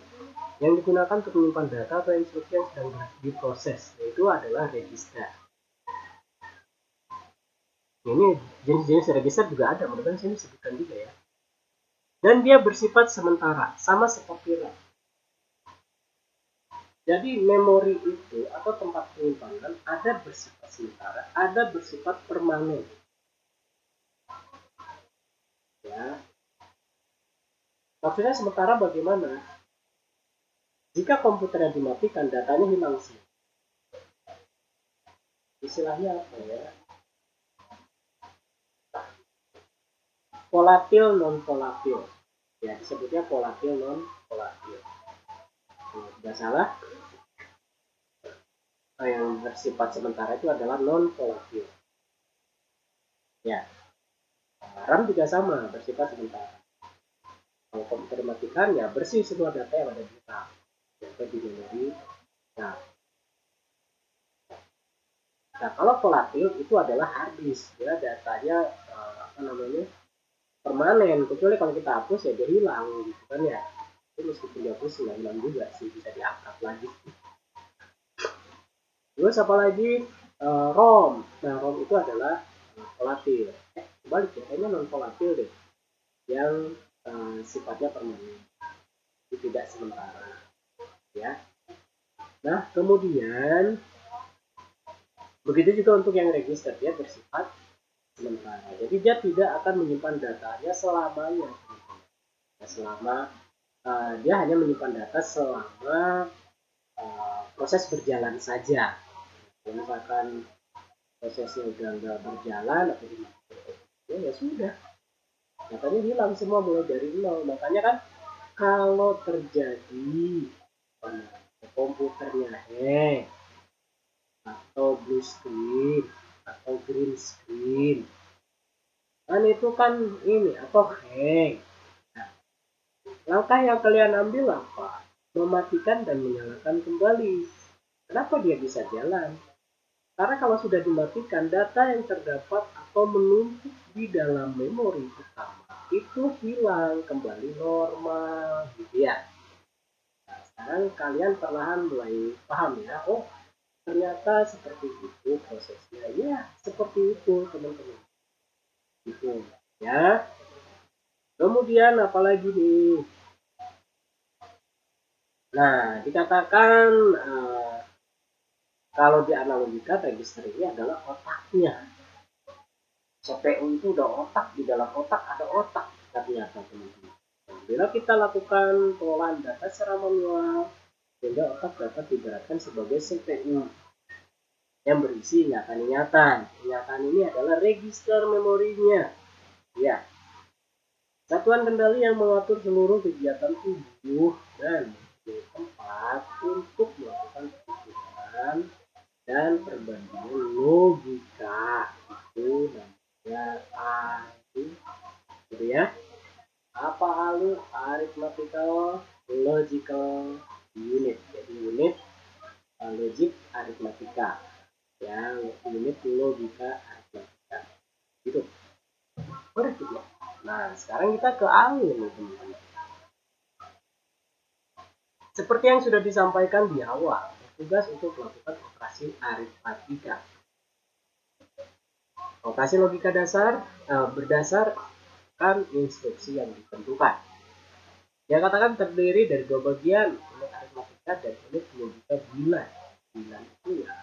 yang digunakan untuk menyimpan data atau instruksi yang sedang diproses, yaitu adalah register. Ini jenis-jenis register juga ada, mudah-mudahan sini sebutkan juga ya. Dan dia bersifat sementara, sama seperti RAM. Jadi memori itu atau tempat penyimpanan ada bersifat sementara, ada bersifat permanen. Ya. Maksudnya sementara bagaimana? Jika komputernya dimatikan, datanya hilang sih. Istilahnya apa ya? Volatil non volatil. Ya disebutnya volatil non volatil. Tidak salah. Yang bersifat sementara itu adalah non volatil. Ya. RAM juga sama, bersifat sementara. Kalau komputer dimatikan, ya bersih semua data yang ada di RAM atau di memori. Nah, kalau volatil itu adalah hard disk, ya datanya permanen. Kecuali kalau kita hapus ya dia hilang, gitu kan ya. Itu meskipun dihapus nggak hilang juga sih, bisa diangkat lagi. Terus apalagi ROM. Nah, ROM itu adalah volatil. Kebalik ya, kayaknya non volatil deh, yang sifatnya permanen, itu tidak sementara. Ya. Nah, kemudian begitu juga untuk yang register, dia bersifat sementara. Jadi dia tidak akan menyimpan datanya selamanya. Selama dia hanya menyimpan data selama proses berjalan saja. Kalau misalkan prosesnya udah nggak berjalan atau dimatikan, ya sudah, datanya hilang semua mulai dari nol. Makanya kan kalau terjadi komputernya hang atau blue screen atau green screen, kan itu kan ini atau hang. Nah, langkah yang kalian ambil apa? Mematikan dan menyalakan kembali. Kenapa dia bisa jalan? Karena kalau sudah dimatikan, data yang terdapat atau menumpuk di dalam memori utama itu hilang, kembali normal, gitu ya. Nah, sekarang kalian perlahan mulai paham ya. Oh, ternyata seperti itu prosesnya. Ya, seperti itu teman-teman. Gitu ya. Kemudian apalagi nih? Nah, dikatakan kalau dianalogikan register ini adalah otaknya. CPU itu udah otak, di dalam otak ada otak ternyata teman-teman. Nah, bila kita lakukan pengolahan data secara manual, sehingga otak dapat digerakkan sebagai CPU yang berisi ingatan-ingatan. Ingatan ini adalah register memorinya. Ya, satuan kendali yang mengatur seluruh kegiatan tubuh dan menjadi tempat untuk melakukan perhitungan dan perbandingan logika. Itu namanya ALU, gitu ya. Apa ALU? Arithmetical Logical Unit. Jadi unit logik aritmatika, ya, unit logika aritmatika. Gitu. Berikutnya. Nah, sekarang kita ke ALU nih teman-teman. Seperti yang sudah disampaikan di awal, tugas untuk melakukan operasi aritmatika. Operasi logika dasar berdasarkan instruksi yang ditentukan. Dia katakan terdiri dari dua bagian, unit aritmatika dan unit logika bilan. Bilan itu ya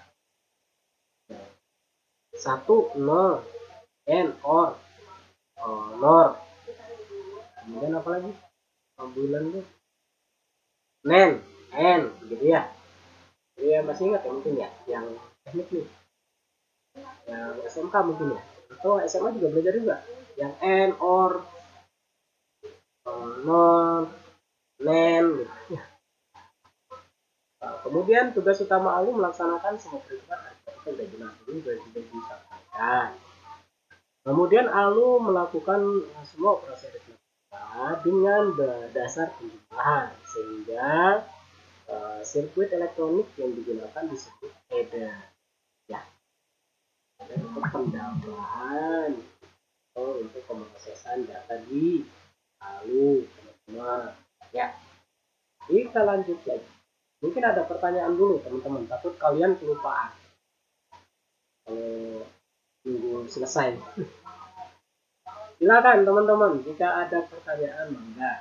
1, 0, and, or, nor. Kemudian apa lagi? Bilan tuh nen, n, gitu ya. Jadi ya masih ingat ya mungkin ya, yang teknik nih, yang SMK mungkin ya, atau SMA juga belajar juga, yang n, or, non, nen, gitu. Nah, kemudian tugas utama ALU melaksanakan semua perhitungan aritmatika sudah jelas, ini sudah disampaikan. Kemudian ALU melakukan semua operasi aritmatika dengan dasar penjumlahan, sehingga sirkuit elektronik yang digunakan disebut header, ya. Dan untuk pendalaman atau untuk pemrosesan data di ALU, teman-teman. Ya, kita lanjut lagi. Mungkin ada pertanyaan dulu teman-teman, takut kalian kelupaan kalau tunggu selesai. Silakan teman-teman, jika ada pertanyaan mangga.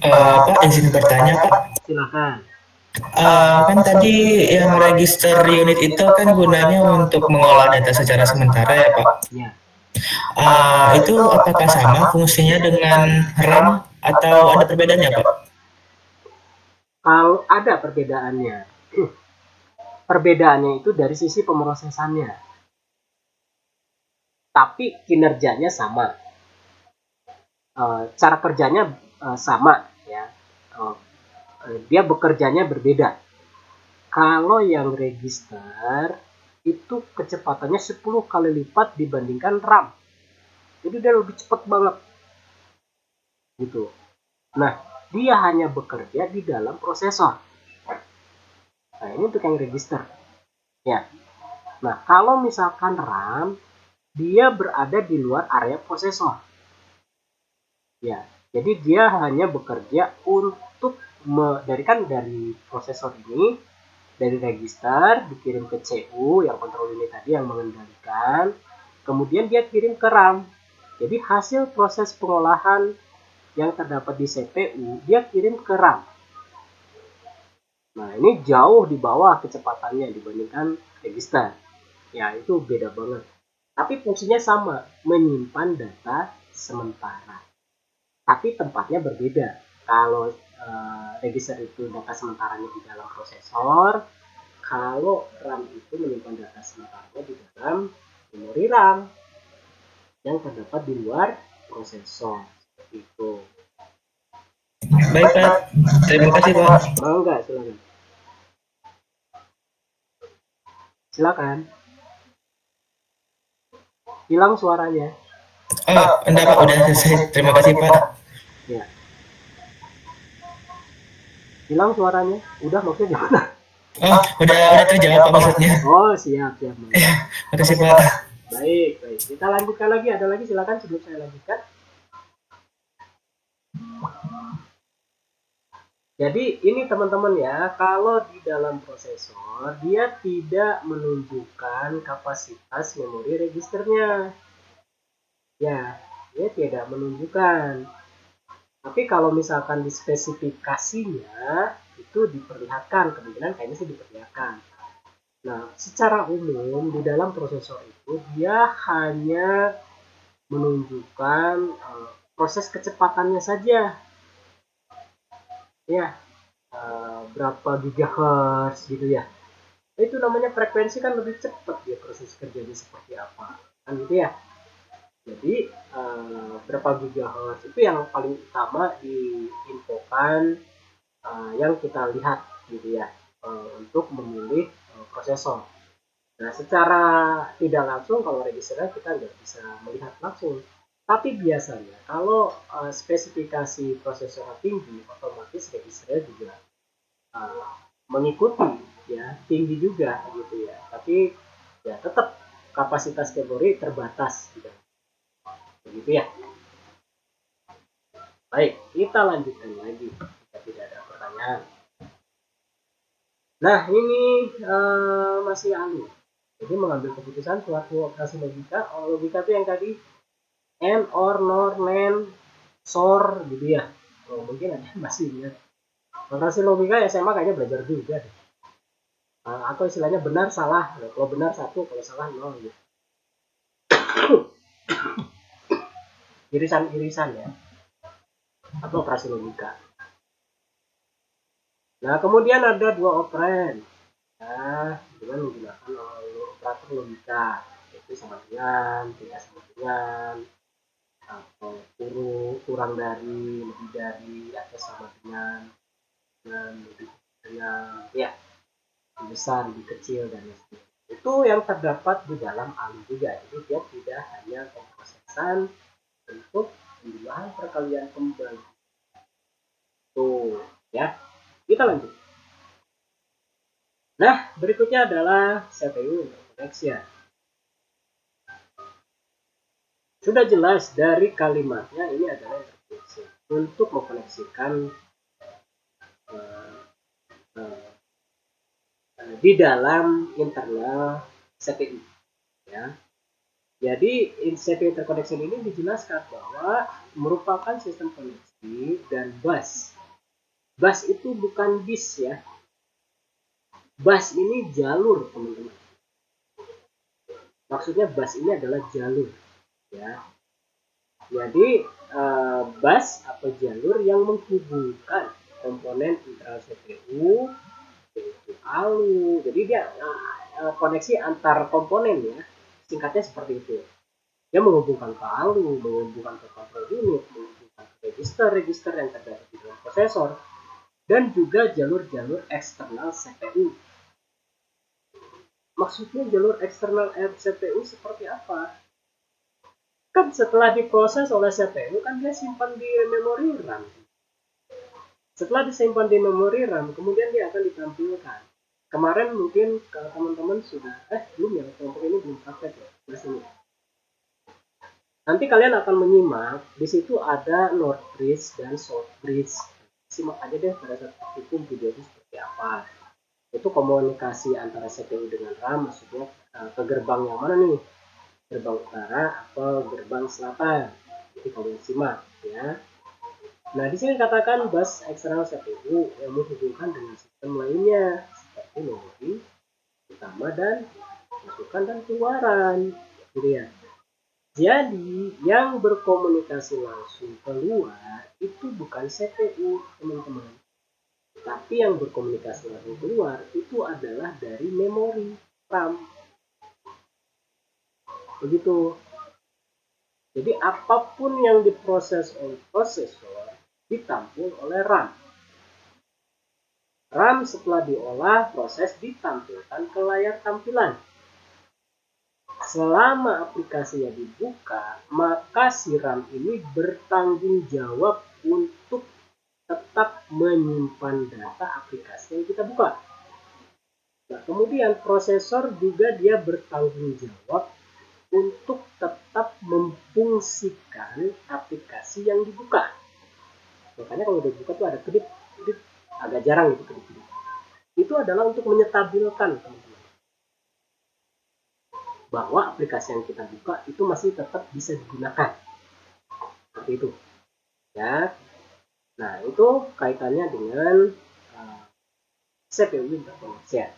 Pak, izin bertanya, Pak. Silakan. Kan tadi yang register unit itu kan gunanya untuk mengolah data secara sementara ya, Pak. Ya. Itu apakah sama fungsinya dengan RAM atau ada perbedaannya, Pak? Kalau ada perbedaannya. Perbedaannya itu dari sisi pemrosesannya. Tapi kinerjanya sama. Cara kerjanya sama, ya. Dia bekerjanya berbeda. Kalau yang register itu kecepatannya 10 kali lipat dibandingkan RAM. Jadi dia lebih cepat banget. Gitu. Nah, dia hanya bekerja di dalam prosesor. Nah, ini untuk yang register. Ya. Nah, kalau misalkan RAM, dia berada di luar area prosesor. Ya. Jadi dia hanya bekerja untuk dari prosesor ini, dari register dikirim ke CPU yang kontrol ini tadi yang mengendalikan, kemudian dia kirim ke RAM. Jadi hasil proses pengolahan yang terdapat di CPU dia kirim ke RAM. Nah, ini jauh di bawah kecepatannya dibandingkan register. Ya, itu beda banget. Tapi fungsinya sama, menyimpan data sementara. Tapi tempatnya berbeda. Kalau register itu data sementaranya di dalam prosesor, kalau RAM itu menyimpan data sementaranya di dalam memori RAM yang terdapat di luar prosesor. Seperti itu. Baik, Pak. Terima kasih, Pak. Mangga, silakan. Silakan. Hilang suaranya. Enggak, Pak. Udah selesai. Terima kasih, Pak. Ya. Hilang suaranya. Udah maksudnya gimana? Udah terjawab, Pak, maksudnya. Oh, siap. Terima kasih, Pak. Baik. Kita lanjutkan lagi. Ada lagi silakan sebelum saya lanjutkan. Jadi ini teman-teman ya, kalau di dalam prosesor dia tidak menunjukkan kapasitas memori registernya. Ya, dia tidak menunjukkan. Tapi kalau misalkan di spesifikasinya itu diperlihatkan, kemungkinan kayaknya sih diperlihatkan. Nah, secara umum di dalam prosesor itu dia hanya menunjukkan proses kecepatannya saja. Ya, berapa gigahertz gitu ya. Itu namanya frekuensi kan lebih cepat ya proses kerjanya seperti apa. Kan gitu ya. Jadi berapa gigahertz itu yang paling utama diinfokan yang kita lihat gitu ya untuk memilih prosesor. Nah, secara tidak langsung kalau registernya kita nggak bisa melihat langsung. Tapi biasanya kalau spesifikasi prosesornya tinggi, otomatis registernya juga uh, mengikuti ya tinggi juga gitu ya. Tapi ya tetap kapasitas memori terbatas gitu. Begitu ya. Baik, kita lanjutkan lagi jika tidak ada pertanyaan. Nah, ini masih alur. Jadi mengambil keputusan suatu operasi logika. Logika itu yang tadi and, or, nor, nen, sor gitu ya. Mungkin ada masih ingat. Operasi logika SMA kayaknya belajar juga deh. Atau istilahnya benar salah. Kalau benar 1, kalau salah 0 gitu. Irisan-irisan ya. Atau operasi logika. Nah, kemudian ada 2 operand. Nah, dengan menggunakan operator logika. Yaitu sama dengan, tidak sama dengan, atau kurang dari, lebih dari, atau sama dengan lebih dengan, ya, lebih besar, lebih kecil, dan lain-lain. Itu yang terdapat di dalam ALU juga. Jadi dia tidak hanya pemrosesan untuk pembuahan perkalian kembali. Tuh, ya. Kita lanjut. Nah, berikutnya adalah CPU interconnection. Sudah jelas dari kalimatnya ini adalah interconnection untuk mengkoneksikan di dalam internal CPU. Ya. Jadi CPU interconnection ini dijelaskan bahwa merupakan sistem koneksi dan bus. Bus itu bukan bis ya. Bus ini jalur teman-teman. Maksudnya bus ini adalah jalur ya. Jadi bus atau jalur yang menghubungkan komponen internal CPU yaitu ALU. Jadi dia koneksi antar komponen ya. Singkatnya seperti itu. Dia menghubungkan ke ALU, menghubungkan ke control unit, menghubungkan ke register yang terdapat di dalam prosesor, dan juga jalur-jalur eksternal CPU. Maksudnya jalur eksternal CPU seperti apa? Kan setelah diproses oleh CPU kan dia simpan di memori RAM. Setelah disimpan di memori RAM, kemudian dia akan ditampilkan. Kemarin mungkin kalau teman-teman sudah belum ya, kelompok ini belum praktek ya di sini. Nanti kalian akan menyimak, di situ ada North Bridge dan South Bridge. Simak aja deh pada saat praktikum video itu seperti apa. Itu komunikasi antara CPU dengan RAM, maksudnya ke gerbang yang mana nih? Gerbang utara atau gerbang selatan. Jadi kalian simak ya. Nah, di sini katakan bus eksternal CPU yang menghubungkan dengan sistem lainnya seperti memori utama dan masukan dan keluaran. Gitu ya. Jadi, yang berkomunikasi langsung keluar itu bukan CPU, teman-teman. Tapi yang berkomunikasi langsung keluar itu adalah dari memori RAM. Begitu. Jadi, apapun yang diproses oleh prosesor ditampung oleh RAM. RAM setelah diolah, proses ditampilkan ke layar tampilan. Selama aplikasinya dibuka, maka si RAM ini bertanggung jawab untuk tetap menyimpan data aplikasi yang kita buka. Nah, kemudian prosesor juga dia bertanggung jawab untuk tetap memfungsikan aplikasi yang dibuka. Makanya kalau udah dibuka tuh ada kedip, kedip, agak jarang gitu kedip-kedip. Itu adalah untuk menyetabilkan teman-teman, bahwa aplikasi yang kita buka itu masih tetap bisa digunakan. Seperti itu. Ya. Nah, itu kaitannya dengan CPU interkoneksi.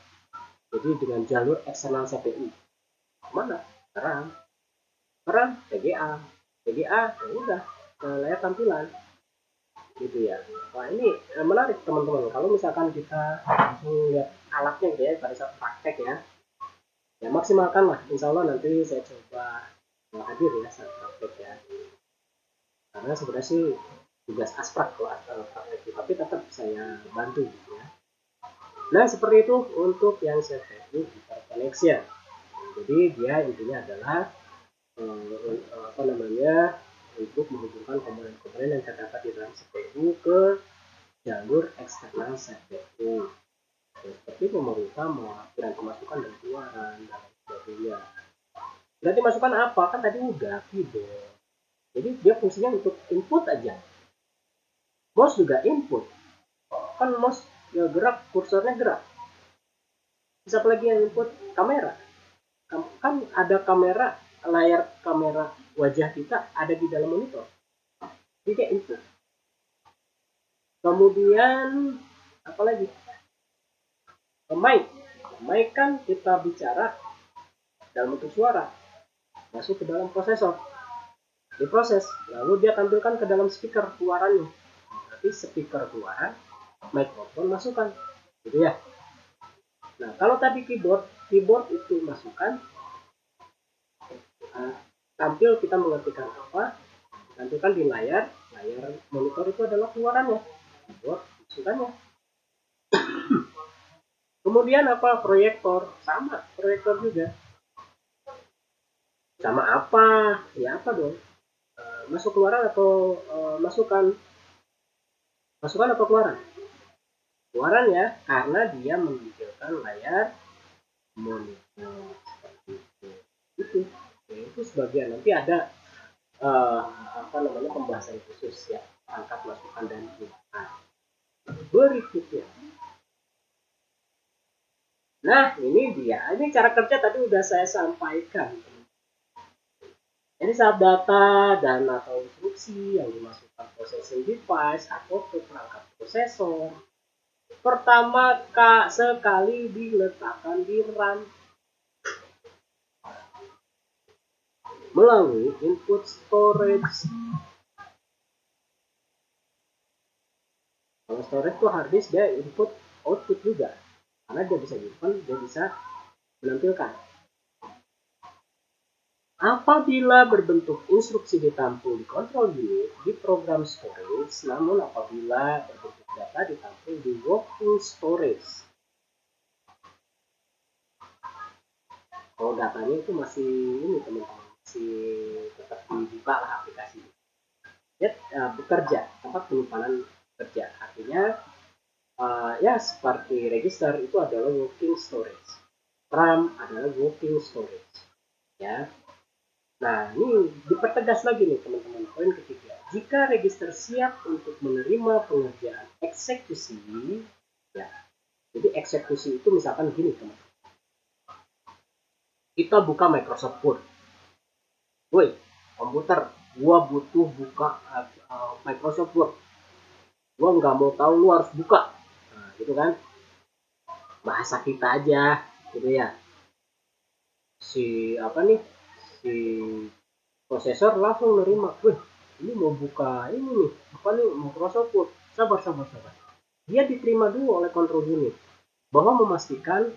Jadi dengan jalur eksternal CPU. Mana? RAM, VGA, ya udah ke layar tampilan. Gitu ya. Wah, ini menarik teman-teman. Kalau misalkan kita langsung lihat alatnya gitu ya pada saat praktek ya. Ya maksimalkan lah. Insya Allah nanti saya coba hadir ya saat praktek ya. Karena sebenarnya sih tugas asprak kalau praktek itu, tapi tetap saya bantu gitu ya. Nah, seperti itu untuk yang CPU interkoneksi ya. Jadi dia intinya adalah untuk menghubungkan komponen-komponen yang terdapat di dalam CPU ke jalur eksternal CPU. Seperti memori utama, dan pemasukan dan keluaran dan sebagainya. Berarti masukan apa? Kan tadi udah keyboard. Jadi dia fungsinya untuk input aja. Mouse juga input. Kan mouse ya gerak, kursornya gerak. Bisa apa lagi yang input? Kamera. Kan ada kamera, layar kamera wajah kita ada di dalam monitor. Jadi input. Kemudian apa lagi? Mic kan kita bicara dalam bentuk suara, masuk ke dalam prosesor, diproses, lalu dia tampilkan ke dalam speaker keluarannya. Berarti speaker keluaran, mikrofon masukan, gitu ya. Nah, kalau tadi keyboard itu masukan, tampil kita mengertikan apa, tampilkan di layar monitor itu adalah keluarannya, keyboard masukannya. Kemudian apa? Proyektor, sama proyektor juga. Sama apa? Ya apa dong? Masuk keluaran atau masukan? Masukan atau keluaran? Keluaran ya, karena dia menampilkan layar monitor seperti itu. Itu sebagian, nanti ada pembahasan khusus ya, angkat masukan dan keluaran. Berikutnya. Nah, ini dia. Ini cara kerja tadi udah saya sampaikan. Jadi saat data dan atau instruksi yang dimasukkan processing device atau ke perangkat prosesor, pertama sekali diletakkan di RAM melalui input storage. Kalau storage itu hard disk, dia input output juga, karena dia bisa nyimpan, dia bisa menampilkan. Apabila berbentuk instruksi ditampung di control unit di program storage, namun apabila berbentuk data ditampung di working storage. Kalau datanya itu masih ini teman-teman, masih tetap dibuka lah aplikasi. Ya, bekerja, tempat penyimpanan bekerja. Artinya ya seperti register itu adalah working storage. RAM adalah working storage. Ya. Nah, ini dipertegas lagi nih teman-teman, poin ketiga. Jika register siap untuk menerima pengerjaan eksekusi, ya. Jadi eksekusi itu misalkan gini teman-teman. Kita buka Microsoft Word. Woi, komputer, gua butuh buka Microsoft Word. Gua nggak mau tahu, lu harus buka. Nah, gitu kan. Bahasa kita aja, gitu ya. Si prosesor langsung nerima, wih ini mau buka ini nih, apa nih, Microsoft Word, sabar. Dia diterima dulu oleh control unit bahwa memastikan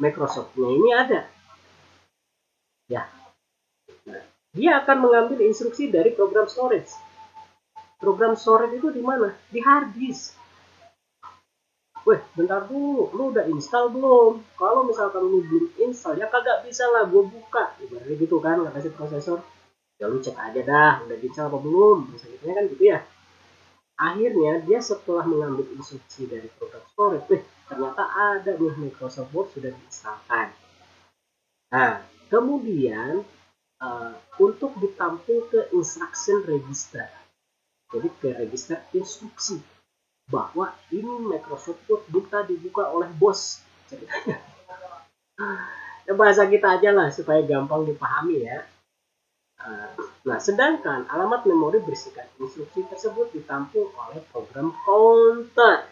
Microsoft-nya ini ada. Ya, nah, dia akan mengambil instruksi dari program storage. Program storage itu di mana? Di hard disk. Weh, bentar dulu, lu udah install belum? Kalau misalkan lu belum install, ya kagak bisa lah gue buka. Ibaratnya gitu kan, kata si prosesor. Ya lu cek aja dah, udah install apa belum? Misalnya kan gitu ya. Akhirnya dia setelah mengambil instruksi dari program storage, ternyata ada nih Microsoft Word sudah diinstalkan. Nah, kemudian untuk ditampung ke instruction register. Jadi ke register instruksi. bahwa ini Microsoft Word dibuka oleh bos ceritanya. Ya, bahasa kita aja lah supaya gampang dipahami ya. Nah, sedangkan alamat memori berisikan instruksi tersebut ditampung oleh program counter.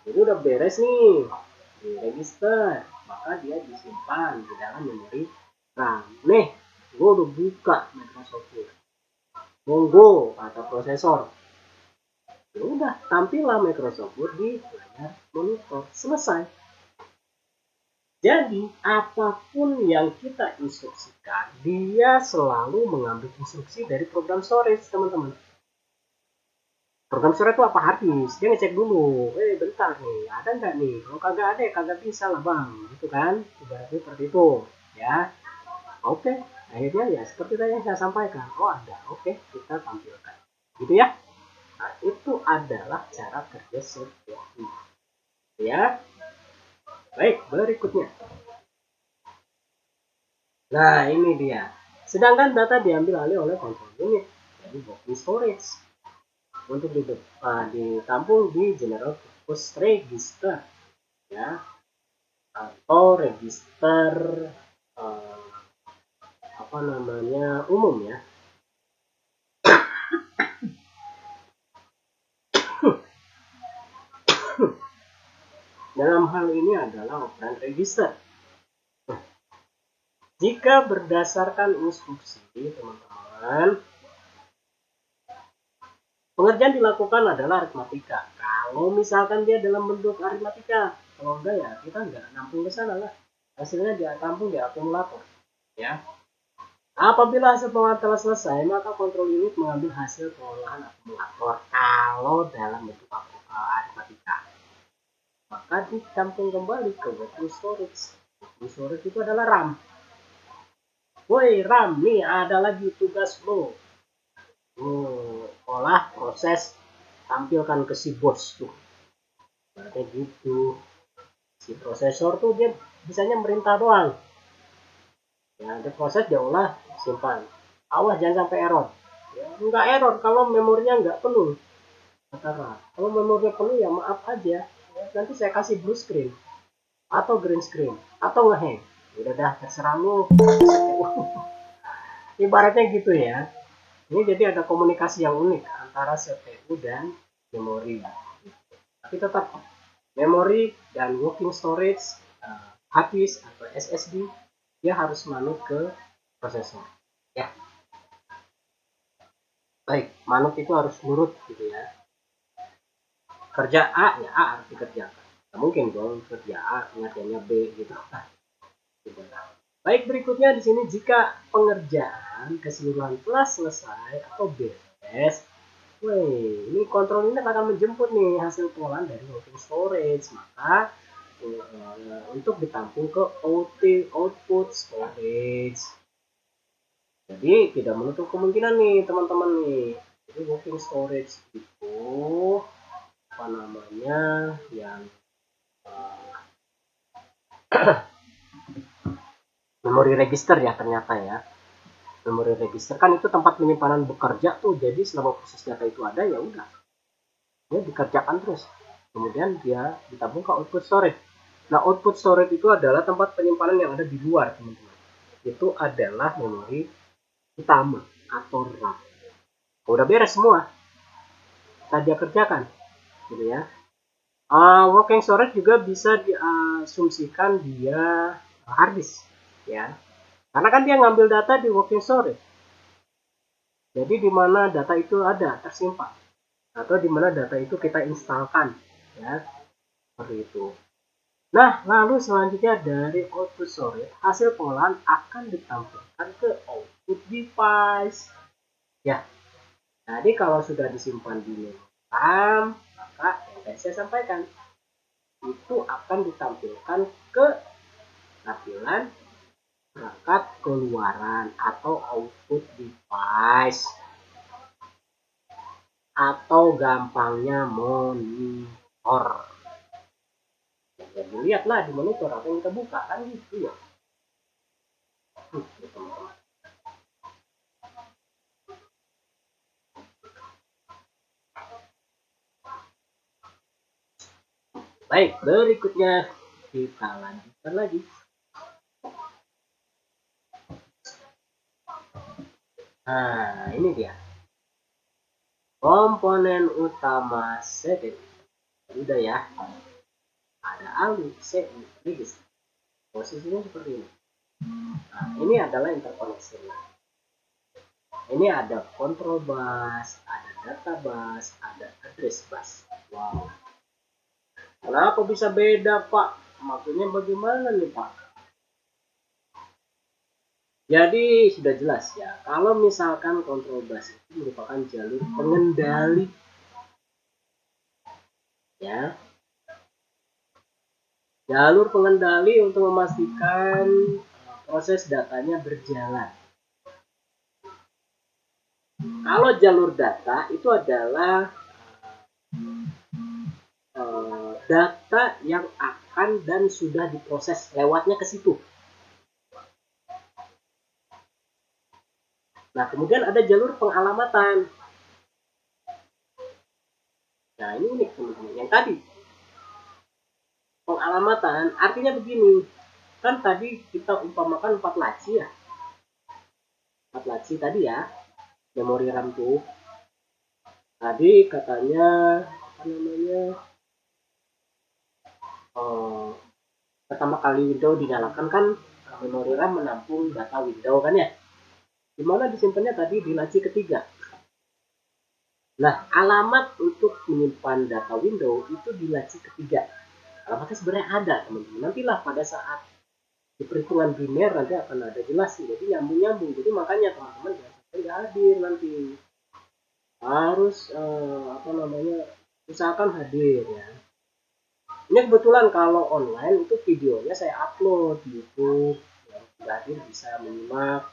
Jadi udah beres nih di register, maka dia disimpan di dalam memori RAM. Nih, gue udah buka Microsoft Word. Monggo kata prosesor. Ya udah, tampillah Microsoft Word di layar monitor. Selesai. Jadi, apapun yang kita instruksikan, dia selalu mengambil instruksi dari program storage, teman-teman. Program storage itu apa? Hard disk. Dia ngecek dulu. Bentar nih, ada nggak nih? Kalau kagak ada, kagak bisa lah bang. Gitu kan? Ibaratnya seperti itu. Ya, oke. Akhirnya ya seperti tadi yang saya sampaikan. Oh ada, oke, kita tampilkan. Gitu ya. Nah, itu adalah cara kerja seperti itu. Ya. Baik, berikutnya. Nah, ini dia. Sedangkan data diambil alih oleh control unit, jadi working storage. Untuk ditampung di general purpose register, ya, atau register apa namanya umum ya. Dalam hal ini adalah operand register. Jika berdasarkan instruksi, teman-teman, pengerjaan dilakukan adalah aritmatika. Kalau misalkan dia dalam bentuk aritmatika, kalau enggak ya kita nggak nampung ke sana lah. Hasilnya dia tampung di akumulator. Ya. Apabila hasil pengolahan telah selesai, maka kontrol unit mengambil hasil pengolahan akumulator. Kalau dalam bentuk aritmatika, maka ditampung kembali ke working storage. Working storage itu adalah RAM. Woi RAM, nih ada lagi tugas lo. Olah, proses, tampilkan ke si bos tuh. Kayak gitu. Si prosesor tuh dia bisanya merintah doang. Ya, ada proses dia olah, simpan. Awas jangan sampai error. Ya, nggak error kalau memorinya nggak penuh. Katakan, kalau memorinya penuh ya maaf aja. Ya, nanti saya kasih blue screen atau green screen atau ngehang. Udah dah terserah lu. Ibaratnya gitu ya. Ini jadi ada komunikasi yang unik antara CPU dan memori. Tapi tetap memori dan working storage hard disk atau SSD dia harus manut ke prosesor. Ya. Baik, manut itu harus nurut gitu ya. Kerja A ya A harus dikerjakan. Nah, mungkin dong kerja A ngerjainnya B gitu. Baik, berikutnya di sini jika pengerjaan keseluruhan telah selesai atau beres, ini kontrol ini akan menjemput nih hasil pengolahan dari working storage, maka untuk ditampung ke output storage. Jadi tidak menutup kemungkinan nih teman-teman nih. Jadi working storage itu apa namanya yang memori register ya ternyata ya. Memori register kan itu tempat penyimpanan bekerja tuh, jadi selama proses data itu ada ya udah dia dikerjakan terus, kemudian dia ditabung ke output storage. Nah, output storage itu adalah tempat penyimpanan yang ada di luar, teman-teman. Itu adalah memori utama atau RAM. Udah beres semua kita dia kerjakan gitu ya. Working storage juga bisa diasumsikan dia hard disk ya, karena kan dia ngambil data di working storage. Jadi di mana data itu ada tersimpan atau di mana data itu kita instalkan ya, seperti itu. Nah, lalu selanjutnya dari output storage hasil pengolahan akan ditampilkan ke output device ya. Jadi kalau sudah disimpan di RAM, maka yang tadi saya sampaikan itu akan ditampilkan ke tampilan perangkat keluaran atau output device, atau gampangnya monitor. Ya, dilihatlah di monitor apa yang kita buka kan gitu ya. Baik, berikutnya kita lanjutkan lagi. Nah, ini dia komponen utama CPU. Udah ya, ada ALU, CPU, register. Posisinya seperti ini. Nah, ini adalah interkoneksi. Ini ada control bus, ada data bus, ada address bus. Wow. Kenapa bisa beda, Pak? Maksudnya bagaimana nih, Pak? Jadi sudah jelas ya, kalau misalkan control bus itu merupakan jalur pengendali, ya, jalur pengendali untuk memastikan proses datanya berjalan. Kalau jalur data itu adalah data yang akan dan sudah diproses lewatnya ke situ. Nah, kemudian ada jalur pengalamatan. Nah, ini unik teman-teman. Yang tadi pengalamatan artinya begini. Kan tadi kita umpamakan 4 laci ya. 4 laci tadi ya. Memori RAM tuh. Tadi katanya apa namanya? Pertama kali Windows dinyalakan kan memori RAM menampung data Windows kan ya. Dimana disimpannya tadi di laci ketiga. Nah, alamat untuk menyimpan data Windows itu di laci ketiga. Alamatnya sebenarnya ada, teman-teman. Nantilah pada saat di perhitungan biner nanti akan ada jelas sih. Jadi nyambung-nyambung. Jadi makanya teman-teman jangan sampai nggak hadir nanti. Harus apa namanya? Usahakan hadir ya. Ini kebetulan kalau online itu videonya saya upload di YouTube. Yang tidak hadir bisa menyimak.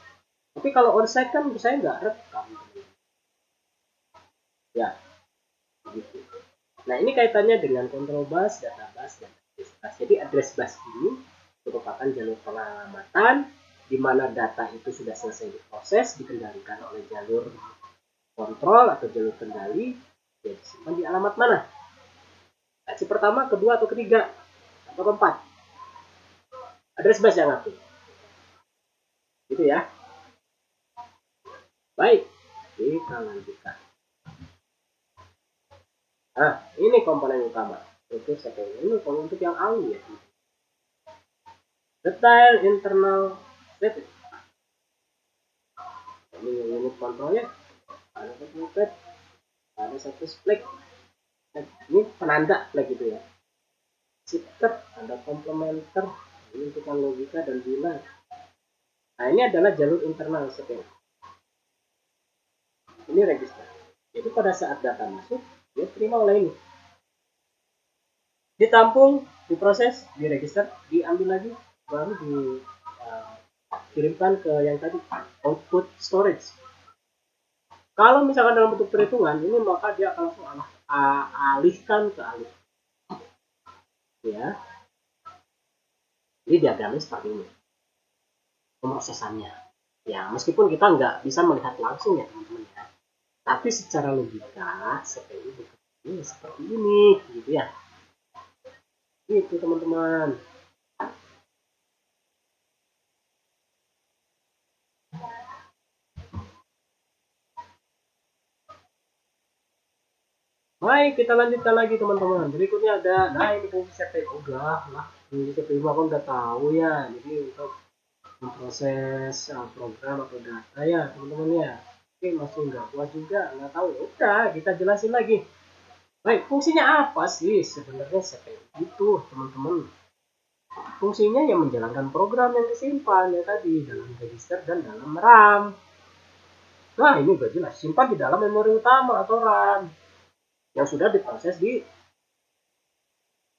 Tapi kalau onsite kan saya nggak rekam. Ya, gitu. Nah, ini kaitannya dengan control bus, data bus, dan address bus. Jadi address bus ini merupakan jalur pengalamatan di mana data itu sudah selesai diproses, dikendalikan oleh jalur kontrol atau jalur kendali, ya disimpan di alamat mana? Laci pertama, kedua, atau ketiga, atau keempat. Address bus yang ngatur. Gitu ya. Baik, kita lanjutkan. Nah, ini komponen utama. Itu CPU. Ini untuk yang ALU ya. Detail internal CPU. Ini unit kontrolnya. Ada satu flag, ada satu flag. Ini penanda flag gitu ya. Shifter, ada komplementer. Ini untuk yang logika dan bilang. Nah, ini adalah jalur internal CPU. Ini register. Jadi pada saat data masuk, dia terima oleh ini. Ditampung, diproses, diregister, diambil lagi, baru dikirimkan ke yang tadi, output storage. Kalau misalkan dalam bentuk perhitungan, ini maka dia akan langsung alihkan ke ALU. Ya. Jadi diagramnya seperti ini. Pemrosesannya. Ya, meskipun kita nggak bisa melihat langsung ya teman-teman ya. Tapi secara logika, CPU ini seperti ini, gitu ya. Itu teman-teman. Baik, kita lanjutkan lagi teman-teman. Berikutnya ada, nah ini fungsi CPU udah lah. Fungsi CPU aku udah tahu ya. Jadi untuk memproses program atau data ya teman-teman ya. Oke, masih nggak puas juga, nggak tahu. Udah, kita jelasin lagi. Baik, fungsinya apa sih sebenarnya CPU itu teman-teman? Fungsinya yang menjalankan program yang disimpan ya tadi dalam register dan dalam RAM. Nah, ini udah jelas, simpan di dalam memori utama atau RAM yang sudah diproses di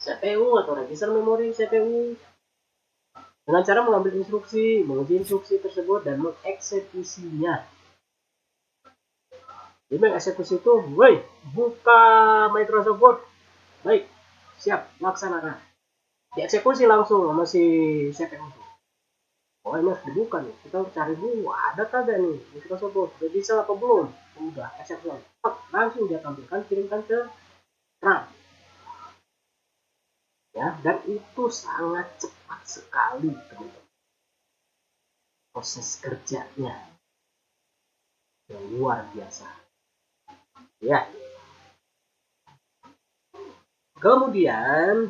CPU atau register memori CPU dengan cara mengambil instruksi, menguji instruksi tersebut dan mengeksekusinya. Jadi mengeksekusi itu, woi, buka Microsoft Word. Baik, siap, laksanakan. Dieksekusi langsung sama si CPU. Oh, ini harus dibuka nih. Kita harus cari dulu, ada kagak nih Microsoft Word, udah bisa apa belum? Udah, eksekusi. Langsung dia tampilkan, kirimkan ke RAM. ya, dan itu sangat cepat sekali teman-teman, proses kerjanya yang luar biasa ya. Kemudian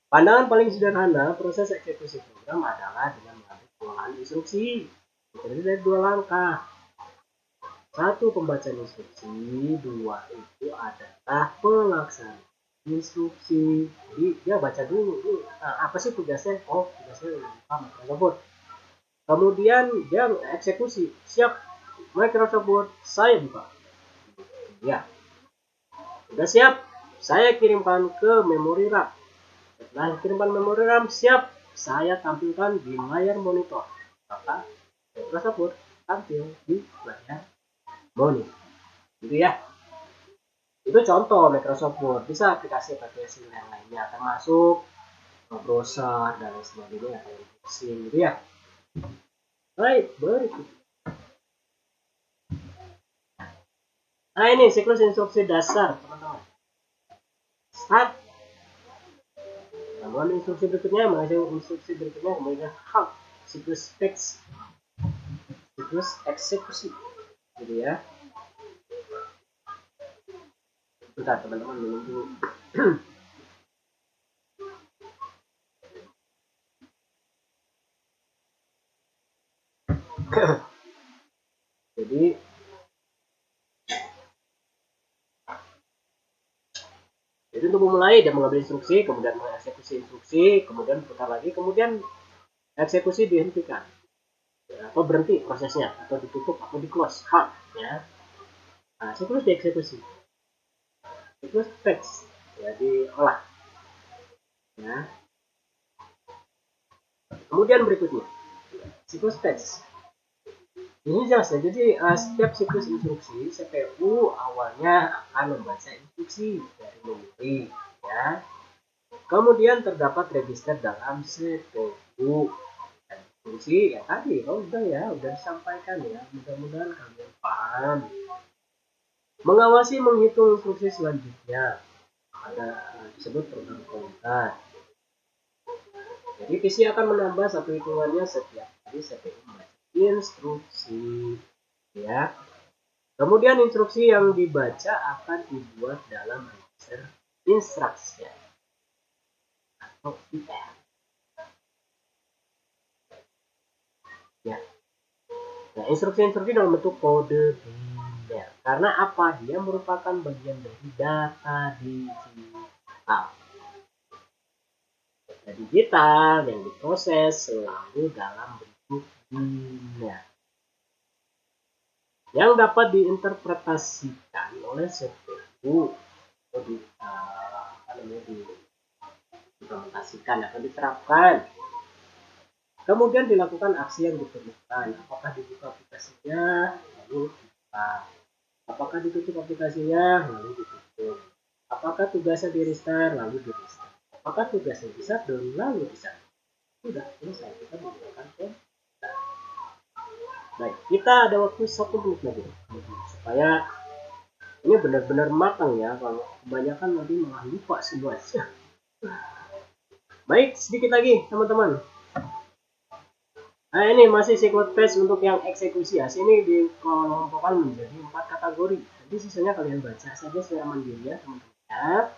pandangan paling sederhana proses eksekusi program adalah dengan mengambil pengolahan instruksi. Terdiri dari 2 langkah. 1, pembacaan instruksi. 2, itu adalah pelaksanaan instruksi. Jadi dia baca dulu, apa sih tugasnya? Oh, tugasnya Microsoft Word. Kemudian dia eksekusi. Siap, Microsoft Word saya buka. Ya, sudah siap, saya kirimkan ke memori RAM. Setelah kirimkan memori RAM, siap, saya tampilkan di layar monitor. Maka Microsoft Word tampil di layar monitor. Gitu ya. Itu contoh Microsoft Word. Bisa aplikasi-aplikasi yang lainnya, termasuk browser dan lain sebagainya, kayak gitu ya. Baik, berikut. Nah, ini siklus instruksi dasar, teman-teman. Start. Kemudian instruksi berikutnya, kemudian halt, siklus teks, siklus eksekusi, gitu ya. Bentar teman-teman, minum dulu. Jadi untuk memulai dia mengambil instruksi, kemudian mengeksekusi instruksi, kemudian putar lagi, kemudian eksekusi dihentikan, ya, atau berhenti prosesnya, atau ditutup, atau di close, halt, ya. Nah, siklus dieksekusi, siklus teks, ya, diolah, ya. Kemudian berikutnya, siklus teks. Ini jelas ya, jadi setiap siklus instruksi CPU awalnya akan membaca instruksi dari memori, ya. Kemudian terdapat register dalam CPU dan fungsi ya tadi, udah disampaikan ya, mudah-mudahan kalian paham. Mengawasi menghitung instruksi selanjutnya ada disebut program counter. Jadi PC akan menambah satu hitungannya setiap kali CPU membaca instruksi, ya. Kemudian instruksi yang dibaca akan dibuat dalam register instruction atau IR. Ya. Nah, instruksi-instruksi dalam bentuk kode biner. Karena apa? Dia merupakan bagian dari data digital. Data digital yang diproses selalu dalam bentuk biner, yang dapat diinterpretasikan oleh CPU atau diimplementasikan atau diterapkan. Kemudian dilakukan aksi yang diperlukan. Apakah dibuka aplikasinya, lalu dibuka. Apakah ditutup aplikasinya, lalu ditutup. Apakah tugasnya di restart, lalu di restart. Apakah tugasnya di shutdown, lalu di shutdown. Sudah selesai, kita menggunakan komputer. Baik, kita ada waktu 1 menit lagi supaya ini benar-benar matang ya. Kalau kebanyakan nanti malah lupa semuanya. Baik, sedikit lagi teman-teman. Nah, ini masih siklus test untuk yang eksekusi ya. Sini dikelompokkan menjadi 4 kategori. Jadi sisanya kalian baca saja secara mandiri ya teman-teman.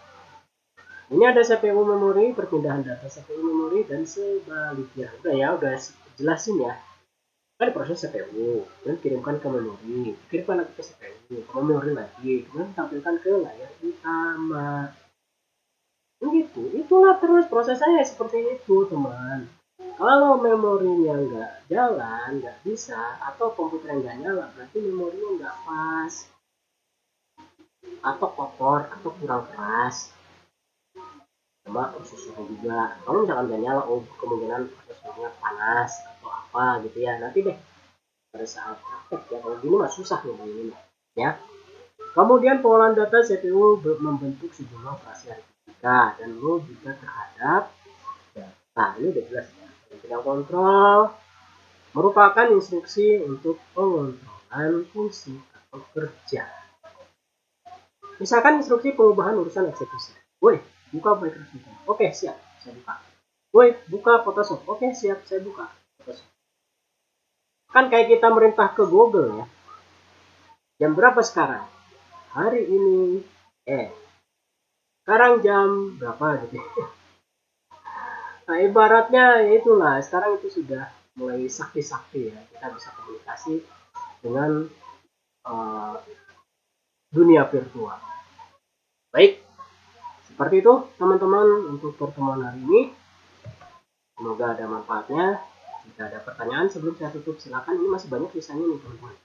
Ini ada CPU memori, perpindahan data CPU memori dan sebaliknya. Udah jelasin ya. Kan proses CPU, kemudian kirimkan ke memori, kirimkan lagi ke CPU, ke memori lagi, kemudian tampilkan ke layar utama. Begitu, itulah terus prosesnya seperti itu teman. Kalau memorinya nggak jalan, nggak bisa, atau komputer nggak nyala, berarti memorinya nggak pas, atau kotor, atau kurang keras. Sama prosesornya juga. Kalau misalkan nggak nyala, kemungkinan prosesornya panas atau apa gitu ya. Nanti deh pada saat praktek ya, kalau gini mah susah nih begini ya. Kemudian pengolahan data CPU membentuk sejumlah operasi aritmatika dan logika terhadap data. Ini udah jelas ya. Yang kontrol merupakan instruksi untuk pengontrolan fungsi atau kerja. Misalkan instruksi pengubahan urusan eksekusi. Woi, buka Microsoft. Oke, siap, saya buka. Woi, buka Photoshop. Oke, siap, saya buka Photoshop. Kan kayak kita merintah ke Google ya. Jam berapa sekarang? Hari ini. Sekarang jam berapa gitu. Nah, ibaratnya ya itulah, sekarang itu sudah mulai sakti-sakti ya. Kita bisa komunikasi dengan dunia virtual. Baik, seperti itu teman-teman untuk pertemuan hari ini. Semoga ada manfaatnya. Jika ada pertanyaan sebelum saya tutup, silakan. Ini masih banyak tulisannya nih teman-teman.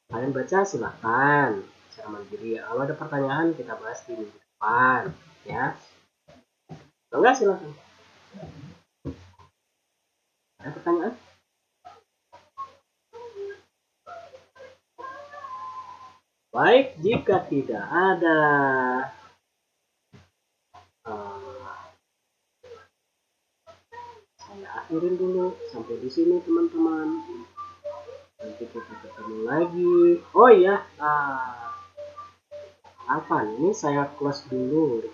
Kalian baca silakan secara mandiri. Kalau ada pertanyaan kita bahas di minggu depan ya. Kalau enggak silakan. Ada pertanyaan? Baik, jika tidak ada, saya akhirin dulu sampai di sini teman-teman. Nanti kita ketemu lagi. Oh iya, apa ini saya close dulu